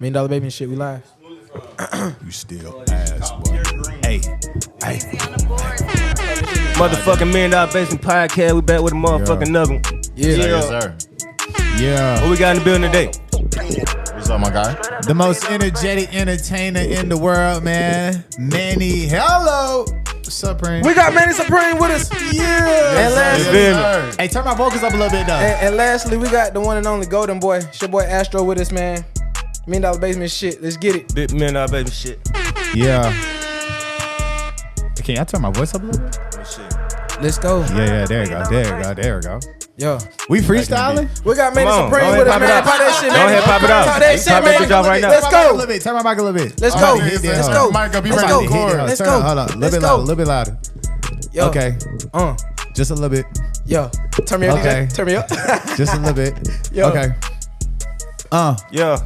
$1 Million Baby and shit, we live. You still ass, boy. Hey. Motherfucking $1 Million Basement Podcast. We back with a motherfucking nugget. Yeah. Yes, sir. Yeah. What we got in the building today? What's up, my guy? The most energetic entertainer in the world, man. Manni. Hello. Supreme. We got Manni Supreme with us. Yeah. And lastly, Hey, turn my vocals up a little bit, though. and lastly, we got the one and only Golden Boy. It's your boy Astro with us, man. $1 Million Basement shit. Let's get it. Big $1 Million Baby shit. Yeah. Can y'all turn my voice up a little bit? Let's go. Yeah, there we go. Yo. We freestyling? We got Manni Come on, Supreme go with us, ahead, man. pop it Pop that shit, Go man. ahead, pop it out. Pop that shit, Pop man. that job right now. Let's go. Turn my mic a little bit. Let's go. Let's go. Mic up, you Let's ready go. to record. Let's Turn go. it. Hold on. A Let's little bit louder. Yo. Okay. Just a little bit. Yo. Turn me up, Okay. DJ. Turn me up. Just a little bit. Yo. Okay. Yeah.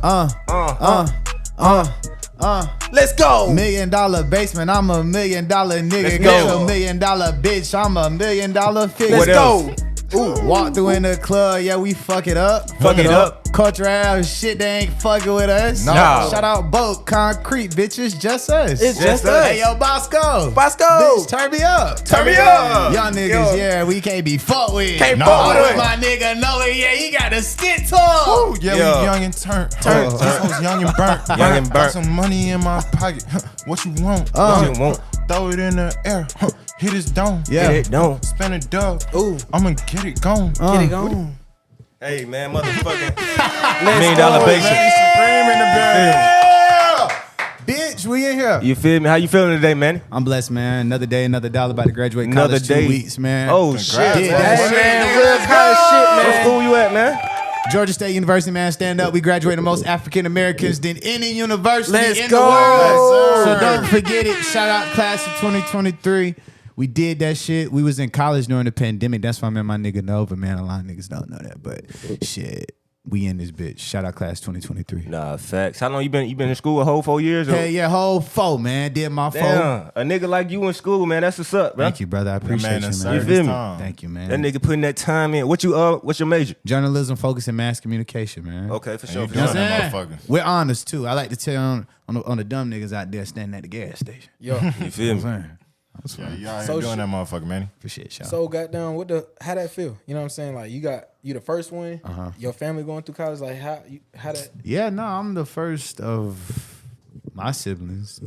Let's go. $1 Million Basement, I'm $1 million nigga. Let's Get go. $1 million bitch, I'm $1 million figure. Let's What go. Ooh, walk through in the club, yeah, we fuck it up. Fuck it up. Culture ass shit, they ain't fucking with us. No. Shout out Boat, Concrete, bitches, just us. It's just us. Hey, yo, Bosco. Bosco. Bitch, turn me up. Turn me up. Young niggas, Yo. yeah, we can't be fucked with. Can't No. fuck with My nigga know it, yeah, he got a skit talk. Ooh, yeah, Yeah. we young and turned. Turn. These hoes young and burnt. Young and Got burnt. some money in my pocket. What you want? What you want? Throw it in the air. Hit his dome. Yeah. It don't. Spin a dub. Ooh. I'ma get it gone. Get it going. Hey, man, motherfucking $1 Let's Million go, Basement. Supreme in the building. Bitch, we in here. You feel me? How you feeling today, man? I'm blessed, man. Another day, another dollar. About to graduate Another college. day. 2 weeks, man. Oh, shit. Did Hey, that shit. man. Real kind of shit, What man. school you at, man? Georgia State University, man, stand up. We graduated most African Americans than any university Let's in go. the world. Yes, So sir. don't forget it. Shout out class of 2023. We did that shit. We was in college during the pandemic. That's why I'm in my nigga Nova, man. A lot of niggas don't know that, but shit, we in this bitch. Shout out class 2023. Nah, facts. How long you been in school? A whole 4 years? Or? Hey, yeah, whole 4, man. Did my 4. Damn, a nigga like you in school, man. That's what's up, bro. Thank you, brother. I appreciate you, man. You feel me? Thank you, man. That nigga putting that time in. What's your major? Journalism, focus, and mass communication, man. Okay, for sure. You For doing sure. that motherfucker. We're honest too. I like to tell on the dumb niggas out there standing at the gas station. Yo. You feel me? Yeah, you out So here doing shit. that motherfucker, man. For shit, y'all. So goddamn, how that feel? You know what I'm saying? Like you the first one. Your family going through college. Like how that? Yeah, no, I'm the first of my siblings,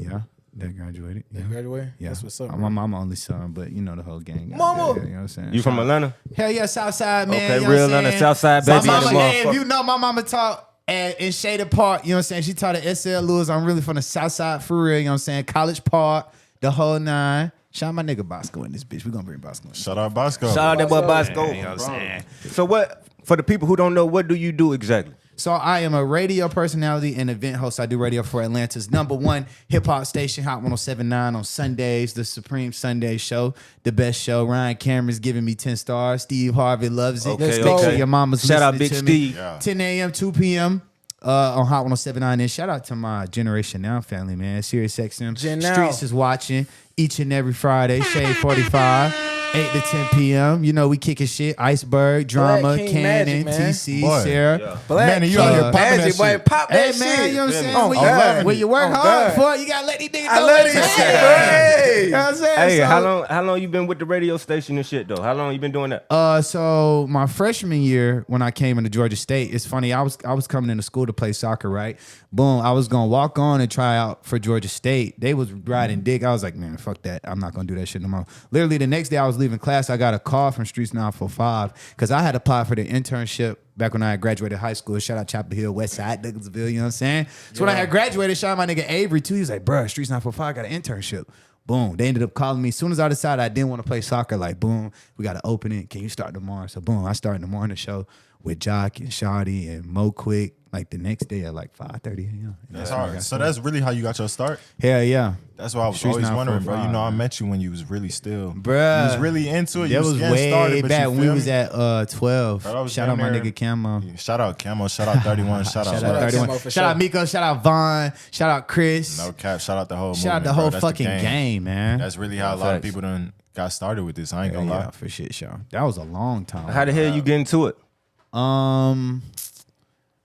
that graduated. Yeah. Graduate. Yeah. That's what's up. I'm my only son, but you know the whole gang. out Mama! there, you know what I'm saying? You from Atlanta? Hell yeah, Southside, man. Okay, you know real what I'm Atlanta, saying? Southside My baby in the mama, hey, if motherfucker. you know, my mama taught in Shaded Park, you know what I'm saying? She taught at SL Lewis. I'm really from the Southside for real, you know what I'm saying? College Park, the whole 9. Shout out my nigga Bosco in this bitch. We gonna bring Bosco in. Shout out Bosco. Shout out that boy Bosco. You know what I'm saying? So what? For the people who don't know, what do you do exactly? So I am a radio personality and event host. I do radio for Atlanta's #1 hip hop station, Hot 107.9 on Sundays, the Supreme Sunday Show, the best show. Ryan Cameron's giving me 10 stars. Steve Harvey loves it. Okay, Make okay. sure your mama's Shout out listening Big to me. Steve. Yeah. 10 a.m., 2 p.m. On Hot 107.9. And shout out to my Generation Now family, man. Sirius XM. Gen Now. Streets is watching each and every Friday, Shade 45. 8 to 10 p.m. You know, we kicking shit. Iceberg, Drama, Black King Cannon, Magic, man. TC, Boy. Sarah. Yeah. Black Man, you out here popping that Magic, boy. shit. Pop that Hey shit. man, you know what I'm saying? Oh, When you work Oh, hard God. for it, you gotta let these niggas I know love what this it shit, is. bro. You know what I'm saying? Hey, So- how long you been with the radio station and shit though? How long you been doing that? So my freshman year when I came into Georgia State, it's funny. I was coming into school to play soccer, right? Boom, I was gonna walk on and try out for Georgia State. They was riding dick. I was like, man, fuck that. I'm not gonna do that shit no more. Literally the next day I was leaving class, I got a call from Streets 945 because I had applied for the internship back when I had graduated high school. Shout out Chapel Hill, West Side, Douglasville, you know what I'm saying? So when I had graduated, shout out my nigga Avery too. He was like, bruh, Streets 945 got an internship. Boom. They ended up calling me. As soon as I decided I didn't want to play soccer, like, boom, we got to open it. Can you start tomorrow? So, boom, I started the morning show with Jock and Shawty and Mo Quick, like the next day at like 5:30 a.m. That's hard. So that's really how you got your start? Hell yeah. That's why I was Streets always wondering, bro. 945, You know, I man. met you when you was really still. Bruh. You was really into it. You That was was getting way started, but back you when we feel was me? at 12. Bro, I was Shout out my down there. nigga Camo. Shout out Camo. Shout out 31. Shout out Shout out Lex. 31. Camo for Shout out sure. Miko. Shout out Vaughn. Shout out Chris. No cap. Shout out the whole Shout out movement, the bro. whole That's the fucking game, man. That's really how a lot of Facts. people done got started with this. I ain't gonna yeah, lie. for shit, show. That was a long time. How the hell you get into it?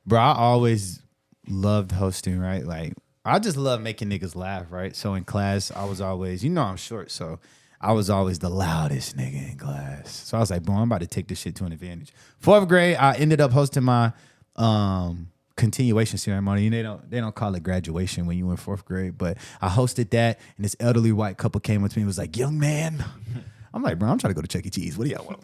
Bro, I always loved hosting, right? Like I just love making niggas laugh, right? So in class, I was always, I'm short, so I was always the loudest nigga in class. So I was like, boom, I'm about to take this shit to an advantage. 4th grade, I ended up hosting my continuation ceremony. They don't call it graduation when you in 4th grade, but I hosted that, and this elderly white couple came up to me and was like, young man. I'm like, bro, I'm trying to go to Chuck E. Cheese. What do y'all want?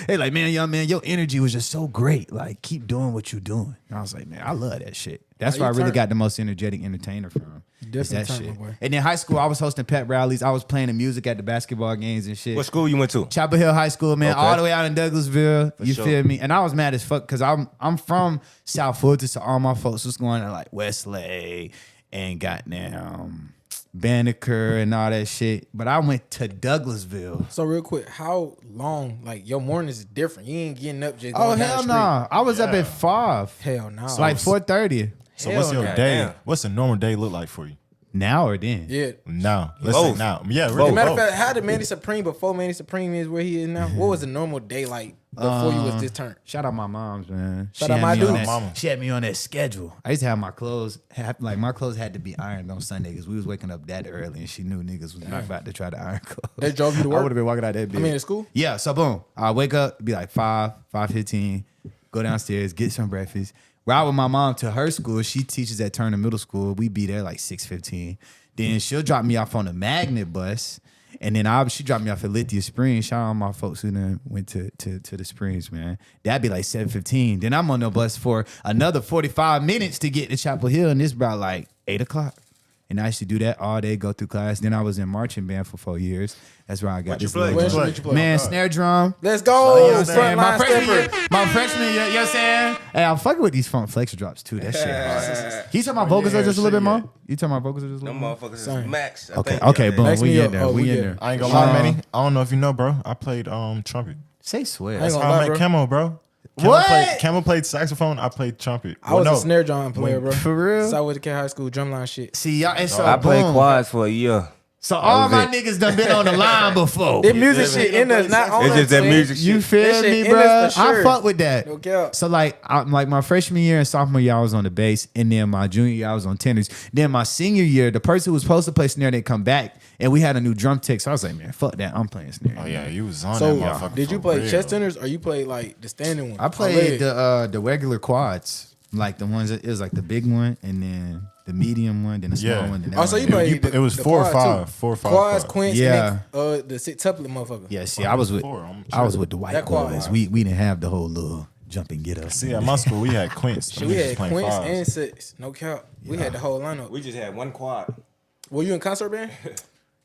They like, man, young man, your energy was just so great. Like, keep doing what you're doing. And I was like, man, I love that shit. That's where I really got the most energetic entertainer from. Is that shit. And then high school, I was hosting pep rallies. I was playing the music at the basketball games and shit. What school you went to? Chapel Hill High School, man, all the way out in Douglasville. You feel me? And I was mad as fuck because I'm from South Fulton, so all my folks was going to like Westlake and goddamn Banneker and all that shit. But I went to Douglasville. So real quick, how long? Like your mornings is different. You ain't getting up just. Oh going down hell the no! street. I was up at 5. Hell no. It's like 4:30. So what's your Hell day? Damn. What's a normal day look like for you? Now or then? Yeah. Now. Let's Both. say now. Yeah, As really. a matter of both. fact, how did Manny Supreme before Manny Supreme is where he is now? What was a normal day like before you was this turn? Shout out my moms, man. Shout She out had my me on dudes. that- Mama. She had me on that schedule. I used to have my clothes. My clothes had to be ironed on Sunday because we was waking up that early, and she knew niggas was not about to try to iron clothes. They drove you to I work? would have been walking out that bitch. I mean, at school? Yeah. So boom, I wake up, be like 5:15, go downstairs, get some breakfast. Ride with my mom to her school. She teaches at Turner Middle School. We be there like 6:15. Then she'll drop me off on the magnet bus. And then she dropped me off at Lithia Springs. Shout out my folks who then went to the Springs, man. That'd be like 7:15. Then I'm on the bus for another 45 minutes to get to Chapel Hill. And it's about like 8 o'clock. And I used to do that all day, go through class. Then I was in marching band for 4 years. That's where I got this play? little What drum. instrument you play? Man, snare drum. Let's go. You know what I'm saying? Frontline stepper. My freshman year, you know what I'm saying? Hey, I'm fucking with these funk flex drops too. That shit hard. Can you turn my vocals up just a little bit more? You turn my vocals up just a Them little bit more? motherfuckers is Same. max. I Okay, think. okay, Yeah, boom. Max me We up. in there. Oh, We we in good. there. I ain't gonna lie, Manny. I don't know if you know, bro. I played trumpet. Say swear. I ain't That's gonna how I lie, met bro. Camo, bro. What? Camo played saxophone. I played trumpet. I was a snare drum player, bro. For real? Southwood K High School drumline shit. See, y'all, and so I played boom. quads for a year. So all was my it. niggas done been on the line before. That music shit in us, not on It's us, just that man. music You shit. feel That shit me, in bro? us for sure. I fuck with that. No cap. So like my freshman year and sophomore year, I was on the bass, and then my junior year, I was on tenors. Then my senior year, the person who was supposed to play snare didn't come back, and we had a new drum tech. So I was like, man, fuck that, I'm playing snare. Oh yeah, you was on So that motherfucker. did you for play real. chest tenors or you played like the standing one? I played the regular quads, like the ones that it was like the big one, and then the medium one, then the small Yeah. one. Then that Oh, so one. you played it was the 4 or quad, 5, too. 4 or 5 Quads, quads. quints, Yeah. and then, the six-tuplet motherfucker. Yeah, see, I was with I'm I was sure. with the white That quad boys. line. We didn't have the whole little jump and get up. See, at my school we had quints. Shit, we had quints and six. No cap. We had the whole lineup. We just had one quad. Were you in concert band?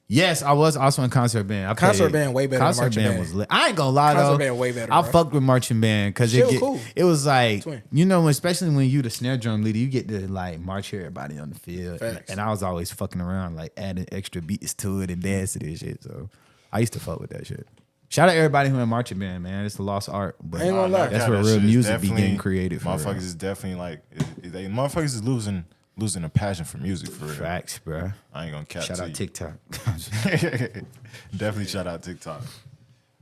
Yes, I was also in concert band. I Concert played- band way better than Concert marching band band. was lit. I ain't gonna lie Concert though. band way better, I bro. fucked with marching band because Shit was cool. it was like Twin. especially when you the snare drum leader, you get to like march everybody on the field. Facts. And I was always fucking around, like adding extra beats to it and dancing and shit. So I used to fuck with that shit. Shout out everybody who in marching band, man. It's a lost art, but I ain't gonna lie. that's where real music be getting created. For Motherfuckers real. is definitely like motherfuckers is losing a passion for music for real. Facts, bro. I ain't gonna cap. Shout to out you. TikTok. Definitely shout out TikTok.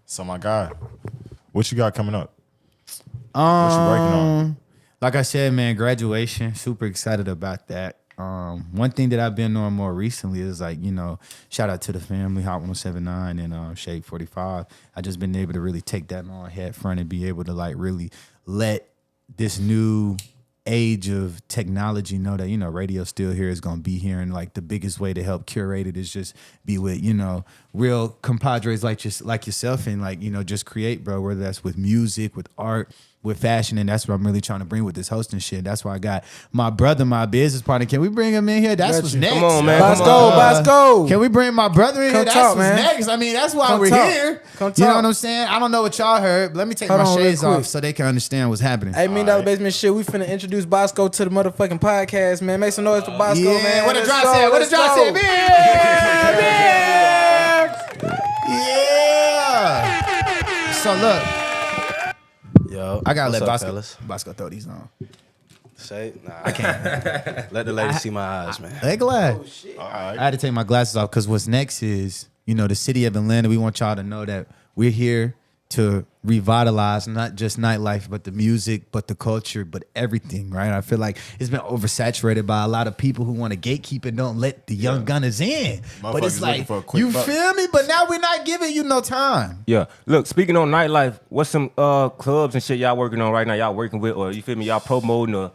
So my guy, what you got coming up? What you working on? Like I said, man, graduation. Super excited about that. One thing that I've been doing more recently is like, shout out to the family, Hot 1079 and Shade 45. I just been able to really take that on head front and be able to like really let this new age of technology know that radio still here is gonna be here, and like the biggest way to help curate it is just be with real compadres like yourself and like just create, bro, whether that's with music, with art, with fashion. And that's what I'm really trying to bring with this hosting shit. That's why I got my brother, my business partner. Can we bring him in here? That's what's next. Come on, man. Bosco. Can we bring my brother in here? Come That's talk, what's man. next. I mean, that's why Come we're talk. here. Come You know talk. what I'm saying? I don't know what y'all heard, but let me take Hold my on real shades quick. off so they can understand what's happening. Hey, $1 Million Basement shit. We finna introduce Bosco to the motherfucking podcast, man. Make some noise for Bosco, Yeah, man. what the Let's drop go, said? What the let's drop go. said? Yeah. So look, Yo, I gotta what's let up, Bosco throw these on. Say, nah, I can't. Let the ladies see my eyes, man. They glad. All right. I had to take my glasses off because what's next is, the city of Atlanta. We want y'all to know that we're here to revitalize not just nightlife, but the music, but the culture, but everything, right? I feel like it's been oversaturated by a lot of people who want to gatekeep and don't let the young gunners in. But it's Motherfuckers like, looking for a quick you buck. feel me? But now we're not giving you no time. Yeah. Look, speaking on nightlife, what's some clubs and shit y'all working on right now? Y'all working with, or you feel me? Y'all promoting, or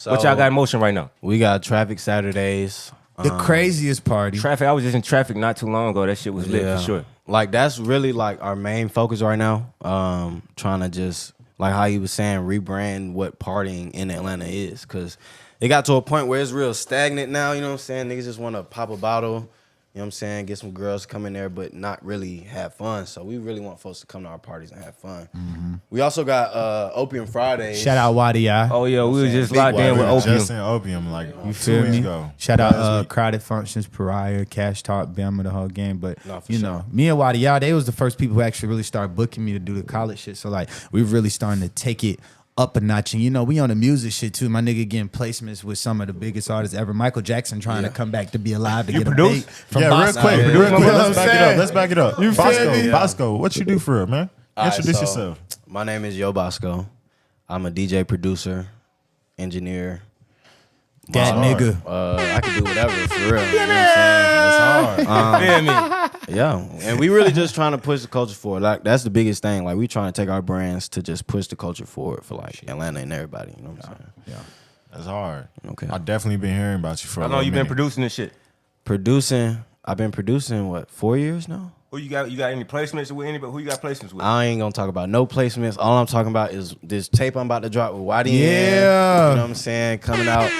what y'all got in motion right now? We got Traffic Saturdays. The craziest party. Traffic. I was just in traffic not too long ago. That shit was lit for sure. Like that's really like our main focus right now. Trying to just like how you was saying, rebrand what partying in Atlanta is, because it got to a point where it's real stagnant now. You know what I'm saying? Niggas just want to pop a bottle. You know what I'm saying? Get some girls come in there, but not really have fun. So we really want folks to come to our parties and have fun. Mm-hmm. We also got Opium Fridays. Shout out Wadiya. Oh yeah, we was just Big locked in Wadi. with opium. Just in opium, like You 2 feel weeks me? ago. Shout Last out week. Crowded Functions, Pariah, Cash Talk, Bama, the whole game. But No, for you sure. know, me and Wadiya, they was the first people who actually really started booking me to do the college shit. So like, we really starting to take it up a notch. And you know, we on the music shit too. My nigga getting placements with some of the biggest artists ever. Michael Jackson trying to come back to be alive to get produce? a beat from Yeah, Bosco. real quick. Yeah, Real yeah. quick. You know Let's what back I'm it saying? up. Let's back it up. You feel Bosco, me? Bosco, what you do for real, man? All right, Introduce so, yourself. My name is Yobosco. I'm a DJ, producer, engineer. That hard. nigga. I can do whatever for real. You know what I'm saying? That's hard. Feel me? Yeah, and we really just trying to push the culture forward. Like that's the biggest thing. Like we trying to take our brands to just push the culture forward for like Atlanta and everybody. You know what I'm saying? That's hard. Okay. I definitely been hearing about you for How a long little you been minute. producing this shit? Producing. I've been producing what 4 years now. Who you got? You got any placements with anybody? Who you got placements with? I ain't gonna talk about no placements. All I'm talking about is this tape I'm about to drop with YDN. Yeah. You know what I'm saying? Coming out.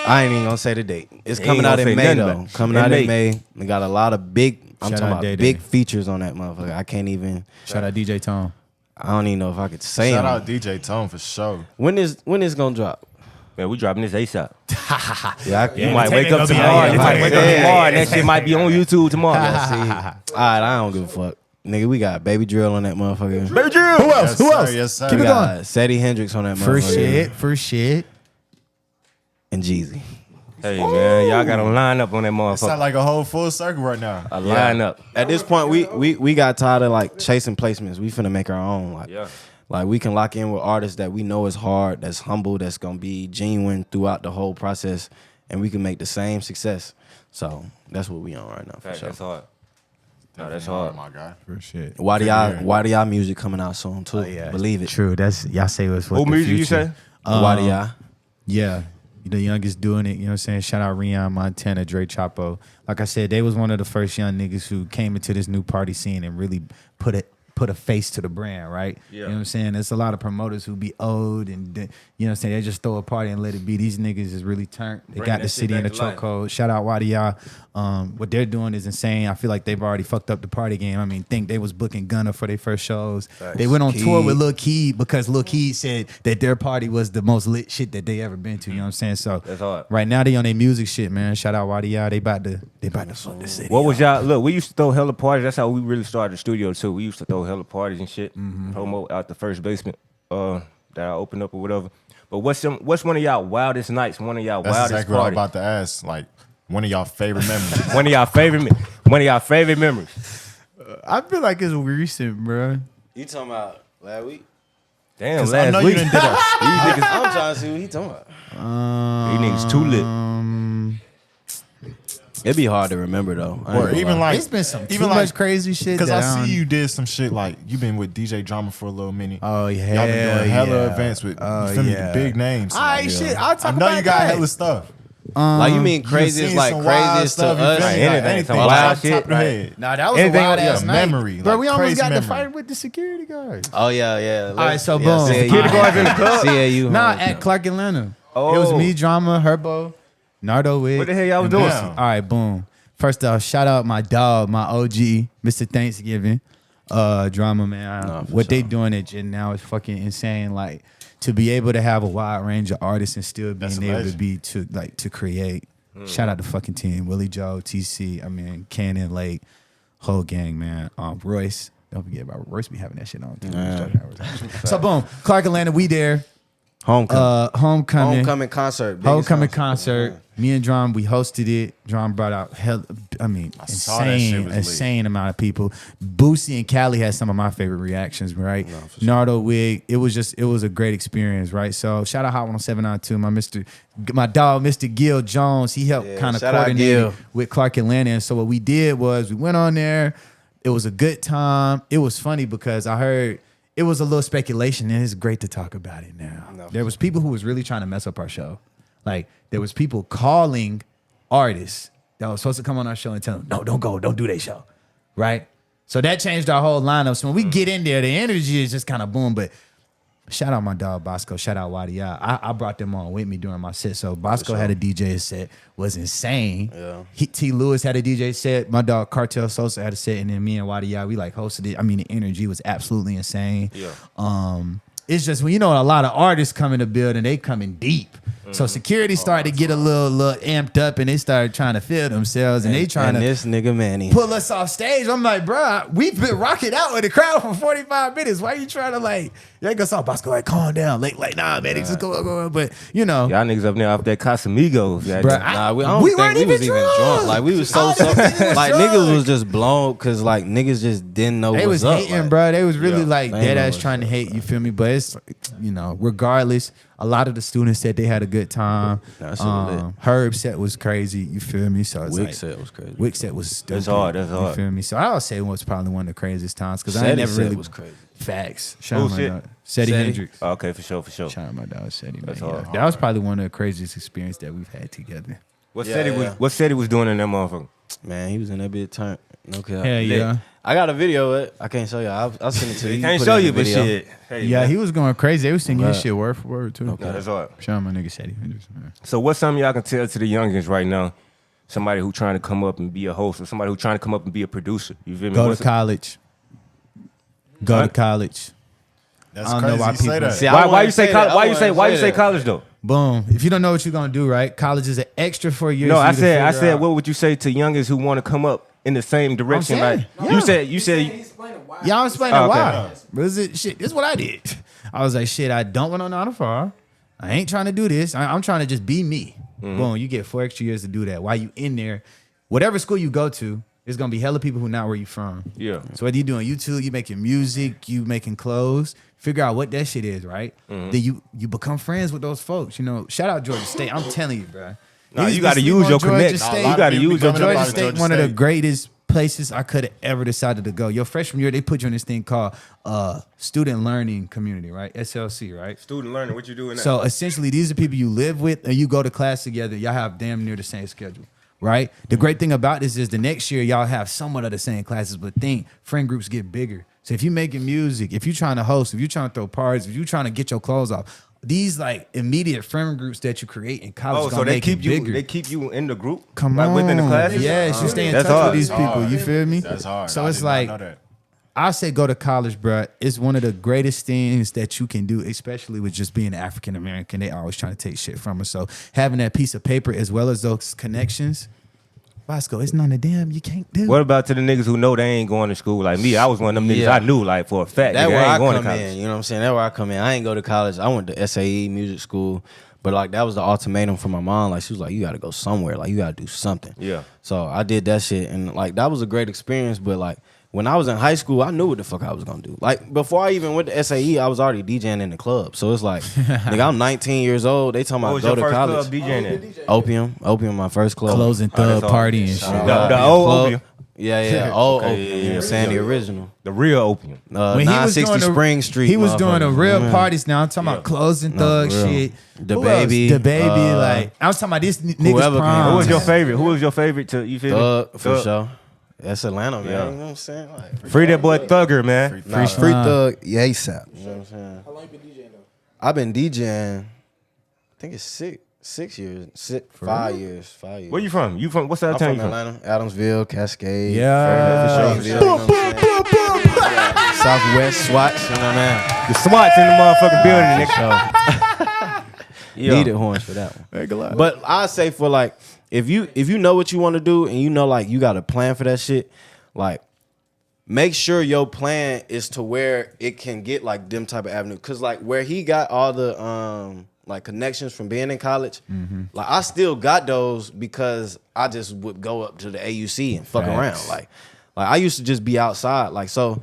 I ain't even gonna say the date. It's You coming ain't out gonna in say May nothing though. about it. Coming In out in May. May. We got a lot of big. I'm Shout talking out about Day big Day. features on that motherfucker. I can't even. Shout out DJ Tone. I don't even know if I could say Shout them. out DJ Tone for sure. When is gonna drop? Man, we dropping this ASAP. Yeah, You might tape wake ain't up gonna be tomorrow. out. You might wake up Yeah. tomorrow, and that shit might be on YouTube tomorrow. All right, I don't give a fuck. Nigga, we got Baby Drill on that motherfucker. Baby Drill. Who else? Yes, Who sir. else? Yes, sir. Keep We it got going. Sadie Hendrix on that motherfucker. For shit. And Jeezy. Hey man, y'all got a lineup on that It motherfucker. sound like a whole full circle right now. A lineup. At this point, we got tired of like chasing placements. We finna make our own. Like, Yeah. like we can lock in with artists that we know is hard, that's humble, that's gonna be genuine throughout the whole process, and we can make the same success. So that's what we on right now for Fact, sure. that's hard. No, that's Oh hard. my God. For shit. YDI music coming out soon too. Yeah. Believe it. True. That's y'all say what's what Who the music you future. say? YDI. Yeah. The youngest doing it, you know what I'm saying? Shout out Rion, Montana, Dre Chapo. Like I said, they was one of the first young niggas who came into this new party scene and really put a face to the brand, right? Yeah. You know what I'm saying? There's a lot of promoters who be old and, you know what I'm saying? They just throw a party and let it be. These niggas is really turned. They Bring got that the shit city in the back to life. chokehold. Shout out Wadiya. What they're doing is insane. I feel like they've already fucked up the party game. I mean, think they was booking Gunna for their first shows. They went on tour with Lil Keed because Lil Keed said that their party was the most lit shit that they ever been to. You know what I'm saying? So That's hard. right now they on their music shit, man. Shout out Wadiya. They about to fuck the city. What was y'all? Look, we used to throw hella parties. That's how we really started the studio too. We used to throw hella parties and shit. Promote out the first basement that I opened up or whatever. But what's one of y'all wildest nights? One of y'all That's wildest exactly what I'm parties? about to ask. Like, one of y'all favorite memories. One of y'all favorite memories. I feel like it's recent, bro. You talking about last week? Damn, 'Cause I know last you week. done did a I'm trying to see what he talking about. These niggas too lit. It'd be hard to remember though. I ain't or gonna even lie. like It's been some too even much like crazy shit. because that I don't- see you did some shit like you've been with DJ Drama for a little minute. Oh yeah, Y'all been doing hella yeah. events with Oh, you feel me, yeah. big names. All right, shit. I'll talk I know about you got that. hella stuff. Like you mean You craziest, seen like some wild craziest to stuff, you us? feel me? Like anything, anything some off wild the shit. top of the Right. head. Nah, that was Anything a wild like- ass yeah, night. memory, Bro, like we almost crazy got in a memory. fight with the security guards. Oh yeah. All right, so Yeah, boom. Security guards in the club? CAU. Nah, homies. at Clark Atlanta. It Oh. was me, Drama, Herbo, Nardo Wick. What the hell y'all was and doing? Bussy. All right, boom. First off, shout out my dog, my OG, Mr. Thanksgiving, Drama, man. Nah, for what they sure. doing at Jen now is fucking insane. Like to be able to have a wide range of artists and still That's being able to legend. be to create. Shout out the fucking team, Willie Joe, TC, I mean Cannon Lake, whole gang, man. Royce, don't forget about Royce. Be having that shit on too. So boom, Clark Atlanta, we there. Homecoming concert. Homecoming concert. Me and Drum, we hosted it. Drum brought out saw that shit was insane amount of people. Boosie and Cali had some of my favorite reactions, right? No, sure. Nardo Wig. It was a great experience, right? So shout out Hot 10792, my dog, Mr. Gil Jones. He helped kind of coordinate with Clark Atlanta. And so what we did was we went on there. It was a good time. It was funny because I heard it was a little speculation, and it's great to talk about it now. No, there was people who was really trying to mess up our show. Like, there was people calling artists that was supposed to come on our show and tell them, no, don't go, don't do that show, right? So that changed our whole lineup. So when we get in there, the energy is just kind of boom. But shout out my dog Bosco, shout out Wadia. I brought them on with me during my set. So Bosco had a DJ set, was insane. Yeah. T. Lewis had a DJ set. My dog Cartel Sosa had a set, and then me and Wadia, we like hosted it. I mean, the energy was absolutely insane. Yeah. It's just when you know a lot of artists come in the building, they coming deep. So security started to get a little amped up, and they started trying to feel themselves, and they trying to this nigga Manny pull us off stage. I'm like, bro, we've been rocking out with the crowd for 45 minutes. Why you trying to like? Y'all go saw Bosco like, calm down, like nah, man, just go. But you know, y'all niggas up there off that Casamigos, bro. We weren't even drunk. Like we was so like niggas was just blown because like niggas just didn't know. They was was hating, like, bro. They was really like dead ass trying to hate. You feel me? But it's regardless. A lot of the students said they had a good time. Herb set was crazy. You feel me? So it's Wick set was crazy. Wick set was stupid. That's hard. You feel me? So I would say it was probably one of the craziest times because I never really was crazy. Facts. Shout out my dog. Seti Hendrix. Oh, okay, for sure. Shout out my dog Seti. That's man. hard. That was probably one of the craziest experiences that we've had together. What Seti was doing in that motherfucker? Man, he was in that bit turn. Okay. Hell yeah. I got a video of it. I can't show you. I'll send it to you. He can't show you, but shit. Hey, yeah, man. He was going crazy. They was singing his shit word for word too. Okay. No, that's hard. Shout out my nigga Seti. So what's something y'all can tell to the youngins right now? Somebody who trying to come up and be a host, or somebody who trying to come up and be a producer. You feel me? Go to college. Go to college. That's crazy. Why people say that. See, why you say college? Why you say college though? Boom. If you don't know what you're gonna do, right? College is an extra 4 years. No, I said, what would you say to youngins who want to come up in the same direction? Like you said. Y'all explain why. This is what I did. I was like, shit, I don't want to know how far. I ain't trying to do this. I'm trying to just be me. Mm-hmm. Boom. You get 4 extra years to do that. While you in there, whatever school you go to, there's gonna be hella people who not where you from. Yeah. So whether you doing YouTube, you making music, you making clothes, figure out what that shit is, right? Mm-hmm. Then you become friends with those folks. You know, shout out Georgia State. I'm telling you, bro. No, you got to use your connections. You got to use your Georgia State. One of the greatest places I could have ever decided to go. Your freshman year, they put you in this thing called Student Learning Community, right? SLC, right? Student Learning. What you doing now? So essentially, these are people you live with, and you go to class together. Y'all have damn near the same schedule. Right. The great thing about this is the next year y'all have somewhat of the same classes, but friend groups get bigger. So if you're making music, if you're trying to host, if you're trying to throw parties, if you're trying to get your clothes off, these like immediate friend groups that you create in college, so they keep you bigger. They keep you in the group. Come like on, within the classes. Yes, you stay in touch with these people. You feel me? That's hard. So it's like I say go to college, bro. It's one of the greatest things that you can do, especially with just being African American. They always trying to take shit from us. So having that piece of paper as well as those connections. Bosco, it's none of them you can't do. What about to the niggas who know they ain't going to school? Like me, I was one of them niggas I knew like for a fact. That's where I going come to college. in. You know what I'm saying? That's where I come in. I ain't go to college. I went to SAE music school, but like that was the ultimatum from my mom. Like she was like, you got to go somewhere. Like you got to do something. Yeah. So I did that shit, and like that was a great experience. But like when I was in high school, I knew what the fuck I was gonna do. Like before I even went to SAE, I was already DJing in the club. So it's like, nigga, I'm 19 years old. They talking about go to college. Club DJing Opium, my first club. Closing Thug Party and shit. The old Opium. Yeah. Old Opium. You know what I'm saying? The original. The real Opium. 960 Spring Street. He was doing the real parties now. I'm talking about Closing Thug shit. The Baby. Like I was talking about this nigga's prom. Who was your favorite? Who was your favorite to you feel Thug, for sure. That's Atlanta, man. Yeah. You know what I'm saying? Like, free that boy Thugger, man. Free Thug, yeah, ASAP. You know what I'm saying? How long you been DJing though? I've been DJing, I think it's 6 years. 5 years. Where you from? You from what side of town? I'm from Atlanta, Adamsville, Cascade. Yeah. For sure. Southwest SWATs, you know what I mean? The SWATs in the motherfucking building, nigga. Needed horns for that one. But I say for like, if you know what you want to do and you know like you got a plan for that shit, like make sure your plan is to where it can get like them type of avenue. Cause like where he got all the like connections from being in college, like I still got those because I just would go up to the AUC and fuck around. Like I used to just be outside. Like so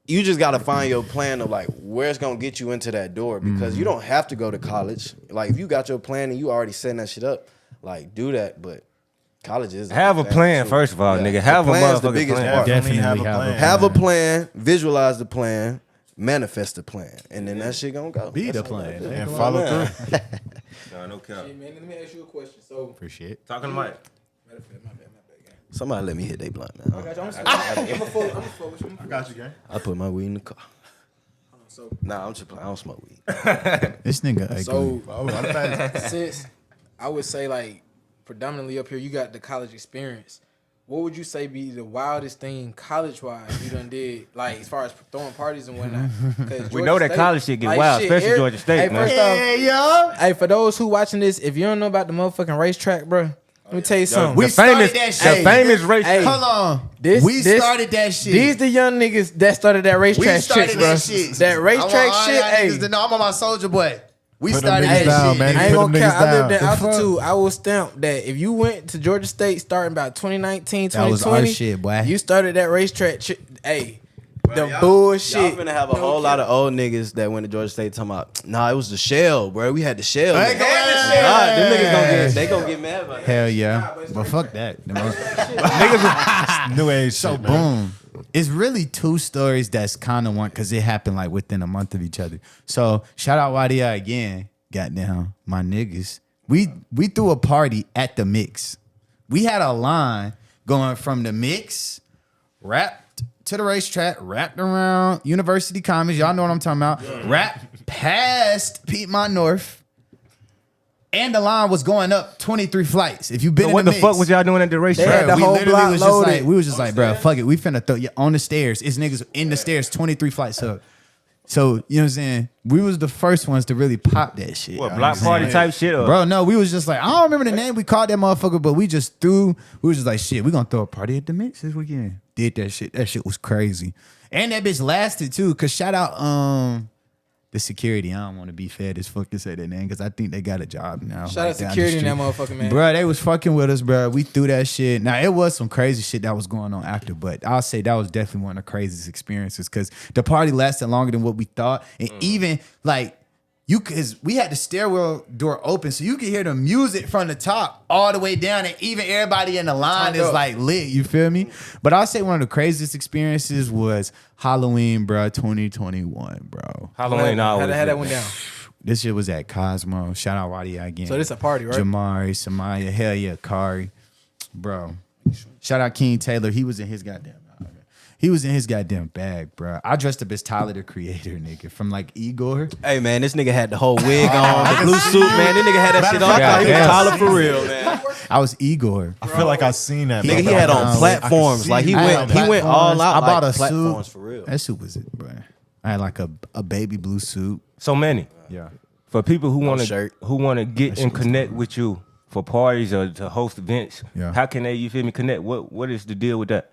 you just gotta find your plan of like where it's gonna get you into that door because you don't have to go to college. Like if you got your plan and you already setting that shit up, like do that. But college is Have a plan, first of all, nigga. Have a plan's the motherfucking biggest plan. part. Definitely have a have a plan. Have a plan, visualize the plan, manifest the plan, and then that shit gonna go. Be the That's all plan. I do. And follow through. No cap. Hey, man, let me ask you a question. So, For shit. Talking to Mike. my bad, gang. Somebody let me hit they blunt, man. I got you. I'm gonna full with you. I got you, gang. I put my weed in the car. So, Nah, I'm just playing. I don't smoke weed. This nigga ugly. so Oh, I'm fast. since I would say like predominantly up here, you got the college experience. What would you say be the wildest thing college-wise you done did, like as far as throwing parties and whatnot? 'Cause We Georgia know that State, college shit get like, wild, shit, especially Georgia State, hey, man. First off, hey, for those who watching this, if you don't know about the motherfucking racetrack, bro, let me tell you something. We The famous, started that the shit. famous race. Hey, Hold on. This- we this- started that shit. These the young niggas that started that we racetrack started shit, bro. that shit. That I racetrack want all shit, y'all hey. niggas to know I'm on my soldier boy. We Put them started niggas that down, shit. man. nigga. I ain't Put gonna them count. niggas I lived in down. altitude. I will stamp that if you went to Georgia State starting about 2019, That was 2020, our shit, boy. you started that racetrack shit. Hey, the Y'all bullshit. finna have a whole lot of old niggas that went to Georgia State talking about, nah, it was the shell, bro. We had the shell. Hey, man. go ahead. Nah, them niggas gonna get mad about that. Hell yeah. But fuck that. New age So shit, man. boom. It's really two stories that's kind of one because it happened like within a month of each other. So shout out Wadia again. Goddamn, my niggas. We threw a party at the mix. We had a line going from the mix, wrapped to the racetrack, wrapped around University Commons. Y'all know what I'm talking about. Wrapped past Piedmont North. And the line was going up 23 flights. If you've been So in what the mix, fuck was y'all doing at the They racetrack? had the we whole literally block was just loaded. like, we was just like, bro, fuck it. We finna throw on the stairs. It's niggas in the stairs, 23 flights up. So, you know what I'm saying? We was the first ones to really pop that shit. What, block party type shit? Or? Bro, no, we was just like, I don't remember the name we called that motherfucker, but we was just like, shit, we gonna throw a party at the mix this weekend. Did that shit. That shit was crazy. And that bitch lasted too, cause shout out the security. I don't want to be fed as fuck to say that name, cause I think they got a job now. Shout out down the security in that street. motherfucker, man. Bro, they was fucking with us, bro. We threw that shit. Now, it was some crazy shit that was going on after, but I'll say that was definitely one of the craziest experiences because the party lasted longer than what we thought. And even like, cause we had the stairwell door open, so you could hear the music from the top all the way down, and even everybody in the line is like lit. You feel me? But I'll say one of the craziest experiences was Halloween, bro, 2021, bro. Halloween always. How that went down? This shit was at Cosmo. Shout out Wadia again. So this a party, right? Jamari, Samaya, hell yeah, Kari, bro. Shout out King Taylor. He was in his goddamn. He was in his goddamn bag, bro. I dressed up as Tyler the Creator, nigga, from like Igor. Hey man, this nigga had the whole wig on, the blue suit, man. This nigga had that shit on. I thought he was Goddamn. Tyler for real, man. I was Igor. I feel like I seen that. Nigga, he bro. had I on can platforms. see Like he you. went all out. I bought like a platforms suit for real. That suit was it, bro. I had like a baby blue suit. So many. Yeah. For people who want shirt. to get and connect with you for parties or to host events, Yeah. how can they, you feel me, connect? What is the deal with that?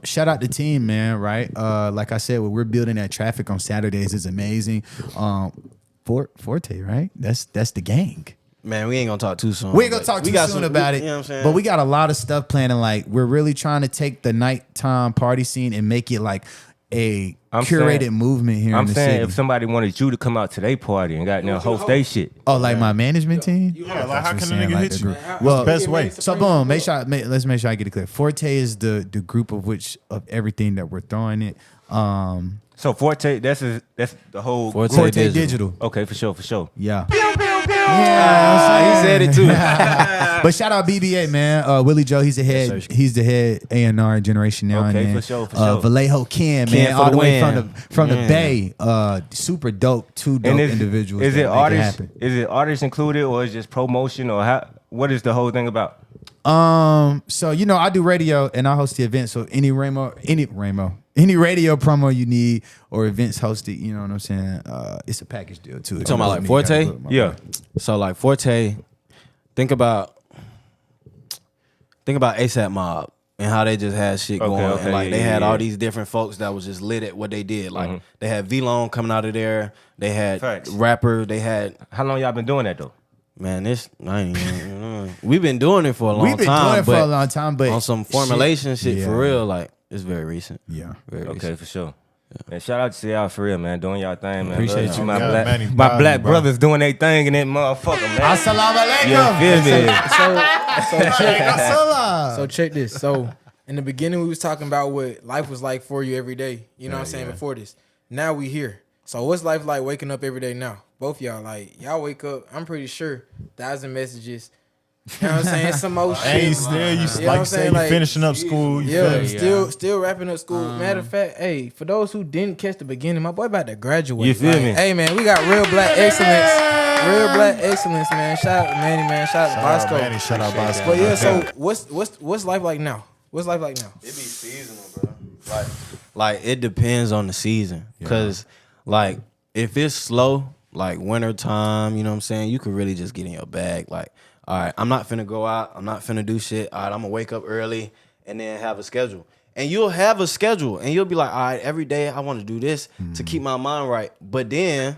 Shout out the team, man. Right. Like I said, what we're building that traffic on Saturdays is amazing. Forte, right? That's the gang. Man, we ain't gonna talk too soon. We ain't gonna but talk we too got soon some- about it. You know what I'm saying? But we got a lot of stuff planning. Like we're really trying to take the nighttime party scene and make it like a I'm curated saying- movement here I'm in the saying city. if somebody wanted you to come out to their party and got host they shit. Oh, like my management team? Yeah, like how That's can what a I'm nigga saying, hit like you? the What's Well, the best way? So boom, let's make sure I get it clear. Forte is the group of which of everything that we're throwing it. So Forte, that's the whole Forte group. Forte Digital. Digital. Okay, for sure. Yeah. He said it too. But shout out BBA, man. Willie Joe, he's the head. Yes, sir. He's the head A&R Generation now. Okay, and then. for sure. Vallejo Ken, Ken man, for all the the way win. from the Yeah. Bay. Super dope. Two dope And individuals. is that it make artists? happen. Is it artists included or is it just promotion or how? What is the whole thing about? So I do radio and I host the event. So any radio promo you need or events hosted, you know what I'm saying? It's a package deal too. You talking about like Forte? Yeah. So like Forte, think about ASAP Mob and how they just had shit going. okay, And like yeah, they had yeah, all yeah. these different folks that was just lit at what they did. Like they had V-Lone coming out of there. They had Facts. rapper. They had How long y'all been doing that though? man. We've been doing it for a long We've been time. doing it for but a long time, but on some formulation shit Yeah. for real, like it's very recent. Yeah. Very Okay, recent. for sure. Man, shout out to y'all for real, man. Doing y'all thing, man. Appreciate Love you, my man. black, Manny, my proud of black you, bro. brothers doing their thing in that motherfucker, man. Assalamu alaikum. You feel me? So check this. So in the beginning, we was talking about what life was like for you every day. You know what I'm saying? Before this, now we here. So what's life like waking up every day now? Both y'all, like y'all wake up. I'm pretty sure 1,000 messages. You know what I'm saying? Some more shit. And you still, You know what like I'm you say, saying? you Like, finishing up school. You Yeah, feel me? still wrapping up school. Matter of fact, hey, for those who didn't catch the beginning, my boy about to graduate. You feel Like, me? Hey man, we got real black excellence. Real black excellence, man. Shout out to Manny, man. Shout out to Shout out Bosco. Manny, shout out Bosco. But yeah, so what's life like now? What's life like now? It be seasonal, bro. Like it depends on the season. Cause like if it's slow, like winter time, you know what I'm saying, you could really just get in your bag. Like, all right, I'm not finna go out, I'm not finna do shit. All right, I'm gonna wake up early and then have a schedule. And you'll have a schedule and you'll be like, all right, every day I want to do this to keep my mind right. But then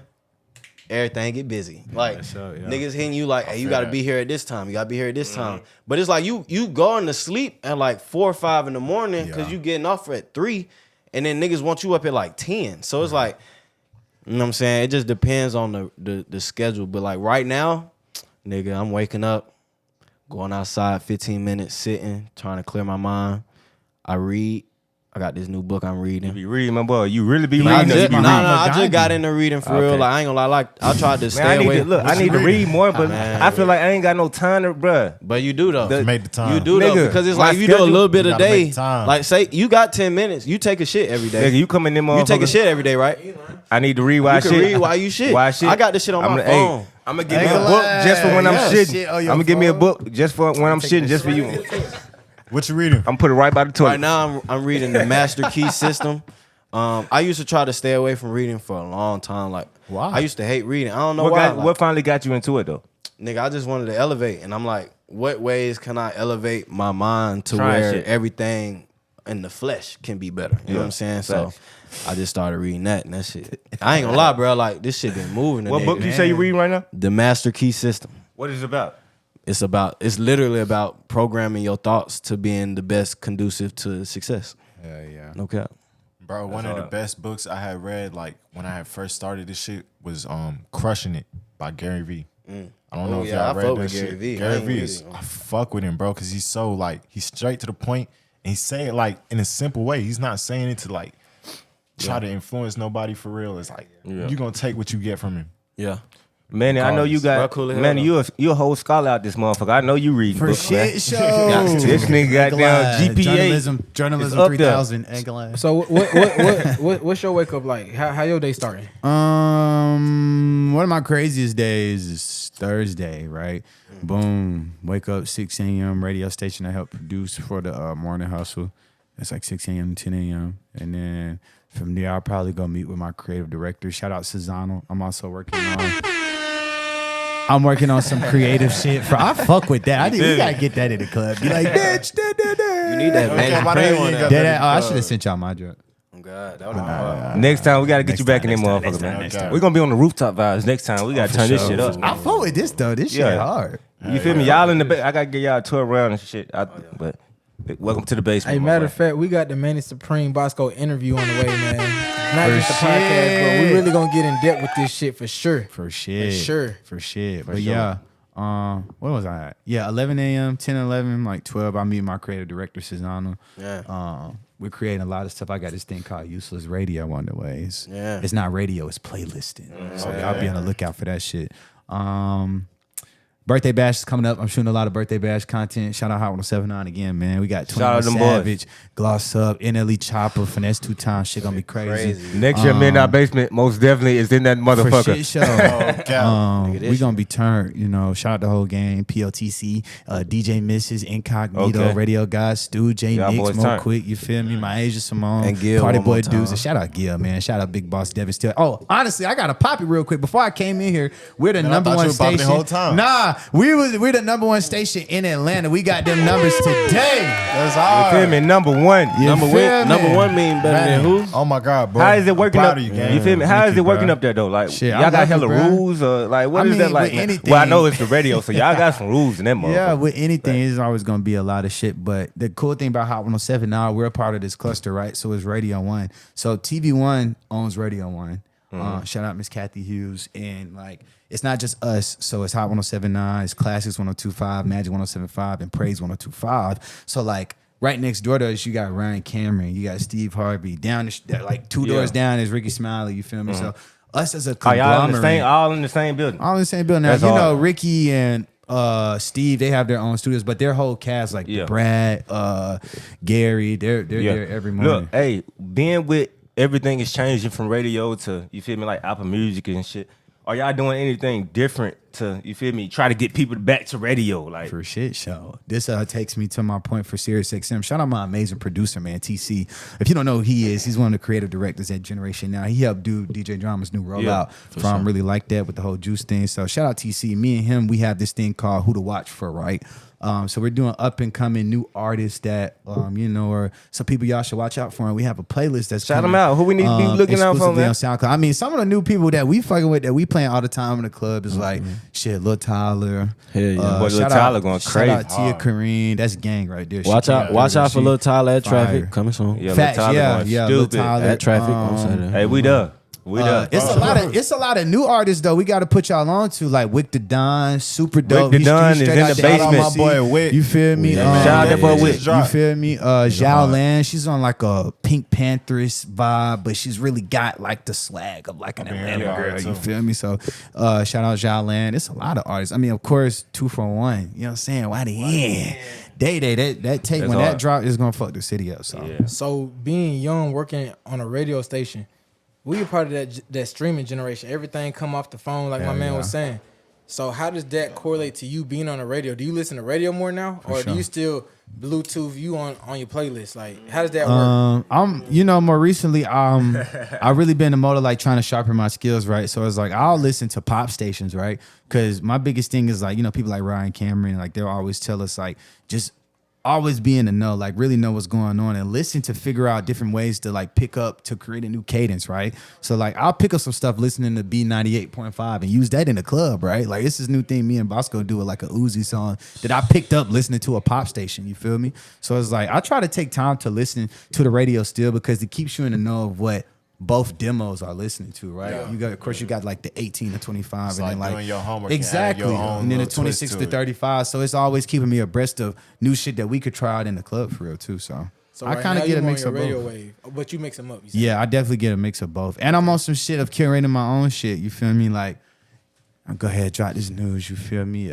everything get busy. Like niggas hitting you like, hey, you gotta be here at this time. You gotta be here at this time. But it's like you going to sleep at like 4 or 5 in the morning because you getting off at 3, and then niggas want you up at like 10. So it's like, you know what I'm saying? It just depends on the schedule. But like right now, nigga, I'm waking up, going outside 15 minutes, sitting, trying to clear my mind. I read. I got this new book I'm reading. You be reading, my boy. You really be I reading. just, or you be reading? I just got into reading for real. Okay. Like I ain't gonna lie. Like I tried to stay Man, I need away. to look. I need to read more, but I feel like I ain't got no time to, bruh. But you do though. To make the time. You do though, Nigga, because it's my like you do a schedule- little bit You a gotta day. make time. Like say you got 10 minutes. You take a shit every day. Nigga, you come in there, You take a motherfucker. shit every day, right? I need to read while I You can shit. read while you shit. Why I shit? I got this shit on my phone. I'm gonna give me a book just for when I'm Yeah. shitting. Shit on I'm your gonna give me a phone. book just for when I'm shitting, just for you. What you reading? I'm put it right by the toilet. Right now, I'm reading the Master Key System. I used to try to stay away from reading for a long time. Like, Why? I used to hate reading. I don't know What, why. got, Like, what finally got you into it though? nigga, I just wanted to elevate, and I'm like, what ways can I elevate my mind to Trying where shit. everything in the flesh can be better? You know what I'm saying? So I just started reading that, and that shit. I ain't gonna lie, bro. Like this shit been moving. What book you say you reading right now? The Master Key System. What is it about? It's literally about programming your thoughts to being the best conducive to success. Yeah. No cap. Bro, one of the best books I had read, like when I had first started this shit, was Crushing It by Gary Vee. I don't know Oh, if yeah, y'all I read fuck that with shit. Gary Vee. I Gary ain't Vee read is, it. I fuck with him, bro, because he's so like, he's straight to the point, and he say it like in a simple way. He's not saying it to like try to influence nobody for real. It's like you gonna take what you get from him. Yeah. Manny, I know you got. Bro, cool as hell, Manny, though. you a whole scholar out this motherfucker. I know you reading For books, man. shit show. This nigga got down GPA. Journalism up there. 3000. England. So what's your wake up like? How your day starting? One of my craziest days is Thursday, right? Boom. Wake up 6 a.m. radio station I help produce for the morning hustle. It's like 6 a.m. to 10 a.m. And then from there, I'll probably go meet with my creative director. Shout out Cezanne. I'm also working on some creative shit. I fuck with that. We gotta get that in the club. Be like, bitch, You need that Magic why Prey they one. ain't got That. I should have sent y'all my drug. Oh God, that would have been Next time we gotta get Next you back time, in there, next motherfucker, time, man. next time. We're gonna be on the rooftop vibes next time. We gotta turn this shit up. I fuck with this though. This shit Yeah. hard. You feel me? Y'all in the I gotta get y'all a tour around and shit. But welcome to the basement. Hey, my matter boy. of fact, we got the Manny Supreme Bosco interview on the way, man. Not For just a podcast, but we really gonna get in depth with this shit for sure. For shit. sure. For shit. But yeah. What was I at? Yeah, 11 a.m., 10, 11, like 12. I meet my creative director, Cezanne. Yeah. We're creating a lot of stuff. I got this thing called Useless Radio on the way. It's not radio, it's playlisting. So y'all be on the lookout for that shit. Birthday bash is coming up. I'm shooting a lot of birthday bash content. Shout out Hot 107.9 again, man. We got Shout out 21 them boys. Savage, Gloss Up, NLE Chopper, Finesse 2 times. Shit gonna be crazy. Next year, Midnight Basement most definitely is in that For motherfucker. shit show. Okay. We gonna be turned, shout out the whole game, POTC, DJ Mrs. Incognito, Okay. Radio Guys, Stu, J Y'all Nix, boys Mo turned. Quick, you feel me? My Asia Simone, And Gil Party one more Boy time. Dudes. And shout out Gil, man. Shout out Big Boss Devin Still. Oh, honestly, I gotta pop it real quick. Before I came in here, we're the Man, I number thought one you were popping station. the whole time. Nah, Nah, we're the number one station in Atlanta. We got them numbers today. That's You hard. feel me? Number one. Number feel me? one mean better than who? Oh my God, bro. How is it working I'm up? proud of You feel me? How is it working up there though? Like Shit, y'all I got love hella it, bro. rules or like what I is that mean, like? with anything- Well, I know it's the radio, so y'all got some rules in that motherfucker. Yeah, with anything, it's always gonna be a lot of shit. But the cool thing about Hot 107 now, we're a part of this cluster, right? So it's Radio One. So TV One owns Radio One. Shout out Miss Kathy Hughes, and like it's not just us. So it's Hot 107.9, it's Classics 102.5, Magic 107.5, and Praise 102.5. So like right next door to us, you got Ryan Cameron, you got Steve Harvey. Down like two doors down is Ricky Smiley. You feel me? So us as a Are y'all in conglomerate, the same? All in the same building? all in the same building. Now, That's you hard. know, Ricky and Steve, they have their own studios, but their whole cast, like Yeah. Brad, Gary, they're there every morning. Look, hey, being with everything is changing from radio to you feel me like Apple Music and shit. Are y'all doing anything different to you feel me? Try to get people back to radio, like For shit show. This takes me to my point for Sirius XM. Shout out my amazing producer, man, TC. If you don't know who he is, he's one of the creative directors at Generation Now. He helped do DJ Drama's new rollout from Really Like That with the whole juice thing. So shout out TC. Me and him, we have this thing called Who to Watch For, right? So we're doing up and coming new artists that or some people y'all should watch out for. And we have a playlist that's Shout 'em coming, out. Who we need to be looking out for, exclusively man? on SoundCloud. I mean, some of the new people that we fucking with that we playing all the time in the club is like shit, Lil Tyler. Hell yeah. Boy, Lil shout Tyler out- going Shout out crazy. Tia Kareem. That's gang right there. She Watch came out through. for Lil Tyler at Fire. Traffic coming soon. Yeah, Lil Facts, Tyler going Lil stupid. Tyler. At Traffic on Saturday. Hey, we done. We done. It's a lot of new artists though. We got to put y'all on to like Wick the Don, super dope. the He's Don straight is in out the the basement. ATL. Shout out my boy Wick. You feel me? Yeah, Shout out that boy Wick. You feel me? Zhao Lan, she's on like a Pink Pantheress vibe, but she's really got like the swag of like an been Atlanta hearing about girl. her, You too. feel me? So shout out Zhao Lan. It's a lot of artists. I mean, of course, 2 for 1. You know what I'm saying? Why the end? Day that tape That's when hard. that drop is gonna fuck the city up. So So being young, working on a radio station, we were part of that streaming generation. Everything come off the phone, like my man was saying. So how does that correlate to you being on the radio? Do you listen to radio more now, or do you still Bluetooth you on your playlist? Like, how does that work? I'm more recently I've really been in the mode of like trying to sharpen my skills, right? So it's like I'll listen to pop stations, right? Because my biggest thing is like, people like Ryan Cameron, like they'll always tell us like just always be in the know, like really know what's going on and listen to figure out different ways to like pick up to create a new cadence, right? So like I'll pick up some stuff listening to B98.5 and use that in the club, right? Like it's this new thing me and Bosco do with like a Uzi song that I picked up listening to a pop station, you feel me? So it's like I try to take time to listen to the radio still because it keeps you in the know of what both demos are listening to, right? Yeah. You got, of course, you got like the 18 to 25, It's and then like like doing your homework and adding exactly, your own and then the little twist 26 to to it. 35. So it's always keeping me abreast of new shit that we could try out in the club for real too. So I right kind now of get you a on mix your of radio both. wave, but you mix them up. You said. Yeah, I definitely get a mix of both, and I'm on some shit of curating my own shit. You feel me? Like, I'll go ahead drop this news. You feel me?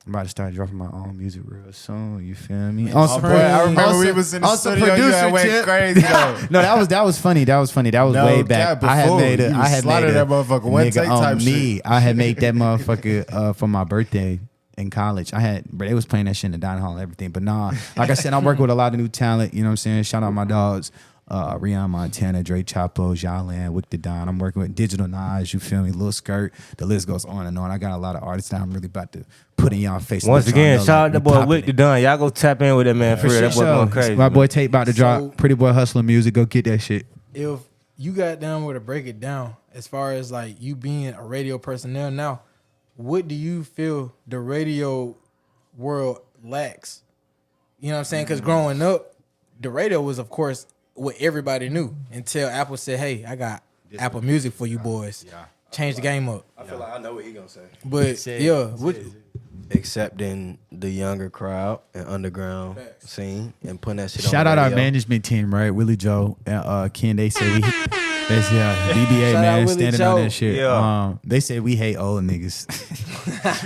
I'm about to start dropping my own music real soon. You feel me? On Oh, boy, I remember we was in the studio. You had went crazy though. No, that was funny. That was No way back. cap, I had before, made you was slaughtered that motherfucker one nigga take on type me. shit. I had made that motherfucker for my birthday in college. They was playing that shit in the dining hall and everything. But nah, like I said, I'm working with a lot of new talent. You know what I'm saying? Shout out my dogs. Rihanna Montana, Dre Chapo, Jalan, Wick the Don. I'm working with Digital Nas, you feel me? Lil Skirt. The list goes on and on. I got a lot of artists that I'm really about to put in y'all face. Once Let y'all again, know, shout out like, the we boy popping Wick the it. Don. Y'all go tap in with that man for real. That boy going crazy. My boy man. Tate about to So- drop Pretty Boy Hustler music. Go get that shit. If you got down with to break it down, as far as like you being a radio personnel now, what do you feel the radio world lacks? You know what I'm saying? Because growing up, the radio was, of course, what everybody knew until Apple said, "Hey, I got Apple Music for you boys. Change the game up." I feel like I know what he gonna say. But Accepting the younger crowd and underground scene and putting that shit on Shout the out our radio. management team, right? Willie Joe and Ken. They say we, BBA Shout out man Willie standing Joe. on that shit. Yeah. They say we hate old niggas.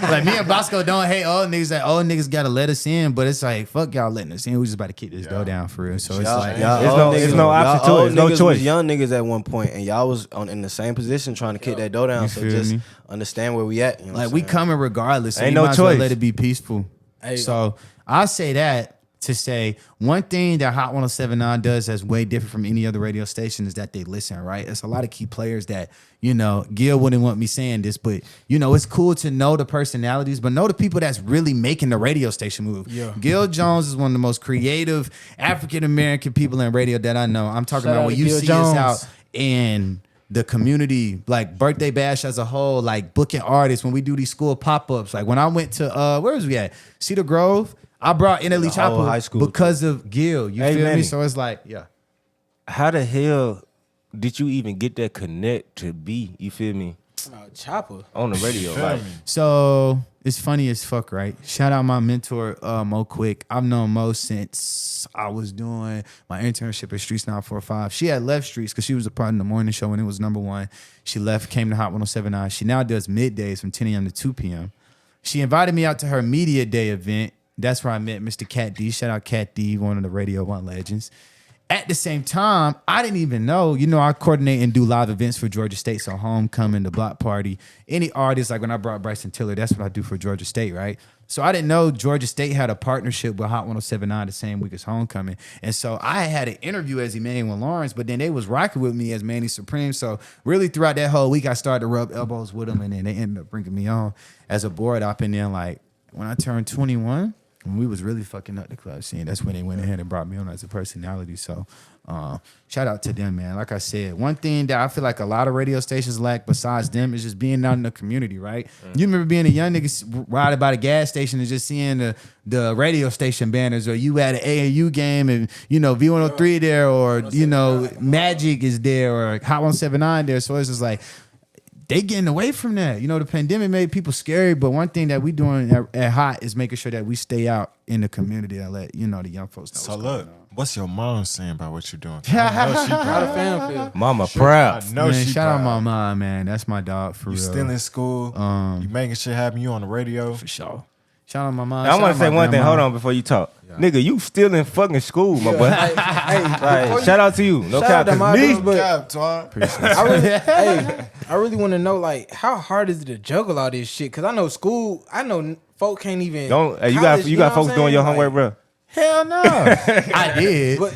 Like me and Bosco don't hate old niggas. Like old niggas gotta let us in, but it's like fuck y'all letting us in. We just about to kick this door down for real. So it's like It's no option to it. It's no choice. Was young niggas at one point, and y'all was in the same position trying to kick that door down. You So feel just me? understand where we at. You know like what we I'm saying? coming regardless. So Ain't you no might as well choice. let it be peaceful. Hey, So I say that to say one thing that Hot 107.9 does that's way different from any other radio station is that they listen, right? It's a lot of key players that, Gil wouldn't want me saying this, but, it's cool to know the personalities, but know the people that's really making the radio station move. Yeah. Gil Jones is one of the most creative African-American people in radio that I know. I'm talking Shout about out when to you Gil see Jones. us out in the community, like Birthday Bash as a whole, like booking artists, when we do these school pop-ups. Like when I went to where was we at? Cedar Grove. I brought NLE whole Chapel high school. because of Gil. You Hey, feel me? Manny. So it's like, yeah. How the hell did you even get that connect to be, you feel me, Chopper. on the radio? Like, So it's funny as fuck, right? Shout out my mentor, Mo Quick. I've known Mo since I was doing my internship at Streets 945. She had left Streets because she was a part of the morning show when it was #1. She left, came to Hot 107.9. She now does middays from 10 a.m. to 2 p.m. She invited me out to her media day event. That's where I met Mr. Cat D. Shout out Cat D, one of the Radio 1 legends. At the same time, I didn't even know, I coordinate and do live events for Georgia State. So homecoming, the block party, any artist, like when I brought Bryson Tiller, that's what I do for Georgia State, right? So I didn't know Georgia State had a partnership with Hot 107.9 the same week as homecoming. And so I had an interview as Emmanuel Lawrence, but then they was rocking with me as Manny Supreme. So really throughout that whole week, I started to rub elbows with them, and then they ended up bringing me on as a board op. And then like when I turned 21, when we was really fucking up the club scene, that's when they went ahead and brought me on as a personality. So shout out to them, man. Like I said, one thing that I feel like a lot of radio stations lack besides them is just being out in the community, right? You remember being a young nigga riding by the gas station and just seeing the radio station banners, or you at an AAU game and, V103 there, or, Magic is there, or Hot 107.9 there. So it's just like, they getting away from that. The pandemic made people scary, but one thing that we doing at Hot is making sure that we stay out in the community and let, the young folks know. So look, what's your mom saying about what you're doing? How the fam feel? mama proud. I know Man, she shout out proud. my mom, man. That's my dog for You real. still in school. You making shit happen. You on the radio. For sure. Shout out my mom. I Shout want out to say my one thing. grandma. Hold on before you talk. Nigga, you still in fucking school, my boy. Hey, Shout out to you. No Shout cap. out to 'cause my me, dudes, but Cap, Twan. I really want to know, like, how hard is it to juggle all this shit? Because I know folk can't even. don't. Hey, college, you know got what folks I'm doing your saying? homework, bro. Hell no. I did. But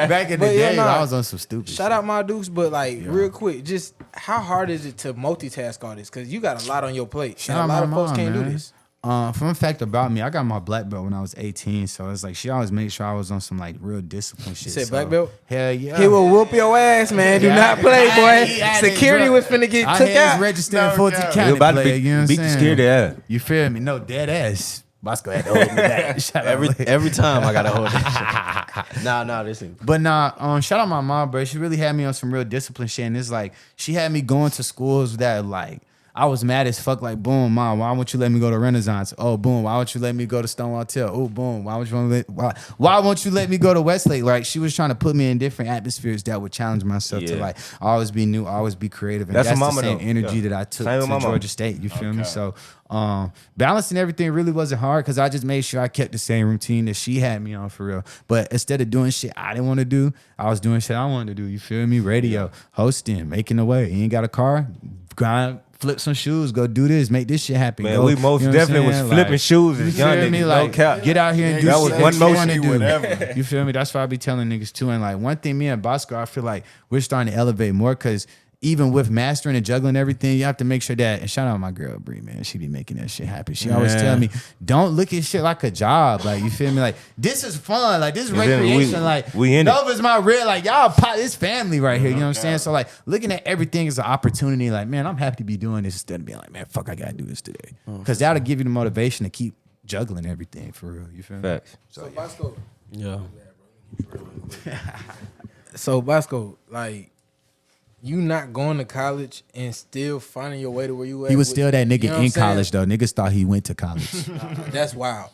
Back in the But yeah, day, nah. I was on some stupid shout out my dukes, but like real quick, just how hard is it to multitask all this? Because you got a lot on your plate. Shout And out a lot my of folks mom, can't man. do this. Fun fact about me, I got my black belt when I was 18, so it's like she always made sure I was on some like real discipline shit. You said so, black belt? Hell yeah. He will whoop your ass, man. Do Yeah, not play, I boy. had it Security drunk. was finna get I took had out. registered in No Fulton doubt. County. You about to player, you know what beat I'm the saying? scared ass. You feel me? No, dead ass. Bosco had to hold me back. Shout out. Every time I gotta hold that shit. Nah, listen. But shout out my mom, bro. She really had me on some real discipline shit. And it's like, she had me going to schools that like, I was mad as fuck. Like, boom, mom, why won't you let me go to Renaissance? Oh, boom, why won't you let me go to Stonewall Tail? Oh, boom, why won't you let me go to Westlake? Like, she was trying to put me in different atmospheres that would challenge myself to Yeah. like always be new, always be creative. And That's that's, what the mama same though. energy Yeah. that I took Same with to my mama. Georgia State. You feel me? Okay. So balancing everything really wasn't hard because I just made sure I kept the same routine that she had me on for real. But instead of doing shit I didn't want to do, I was doing shit I wanted to do. You feel me? Radio, hosting, making the way. You ain't got a car? Grind, flip some shoes, go do this, make this shit happen. Man, Go, we most you know what I'm definitely was saying? flipping Like, shoes you as young feel me? niggas. No Like, cap. get out here and do That shit was that one you motion, wanna do. whatever. You feel me? That's why I be telling niggas too. And like one thing, me and Bosco, I feel like we're starting to elevate more because even with mastering and juggling everything, you have to make sure that, and shout out my girl Bree, man, she be making that shit happen. She always tell me, don't look at shit like a job. Like, you feel me? Like, this is fun. Like, this is And then recreation. Like, we in it. Nova's my real, like, y'all, this family right here. You know what I'm saying? So, like, looking at everything as an opportunity, like, man, I'm happy to be doing this instead of being like, man, fuck, I gotta do this today. Because that'll give you the motivation to keep juggling everything for real. You feel me? Facts. So Bosco, Yeah. like, you not going to college and still finding your way to where you at? He was still that nigga you know what in I'm saying? college, though. Niggas thought he went to college. That's wild.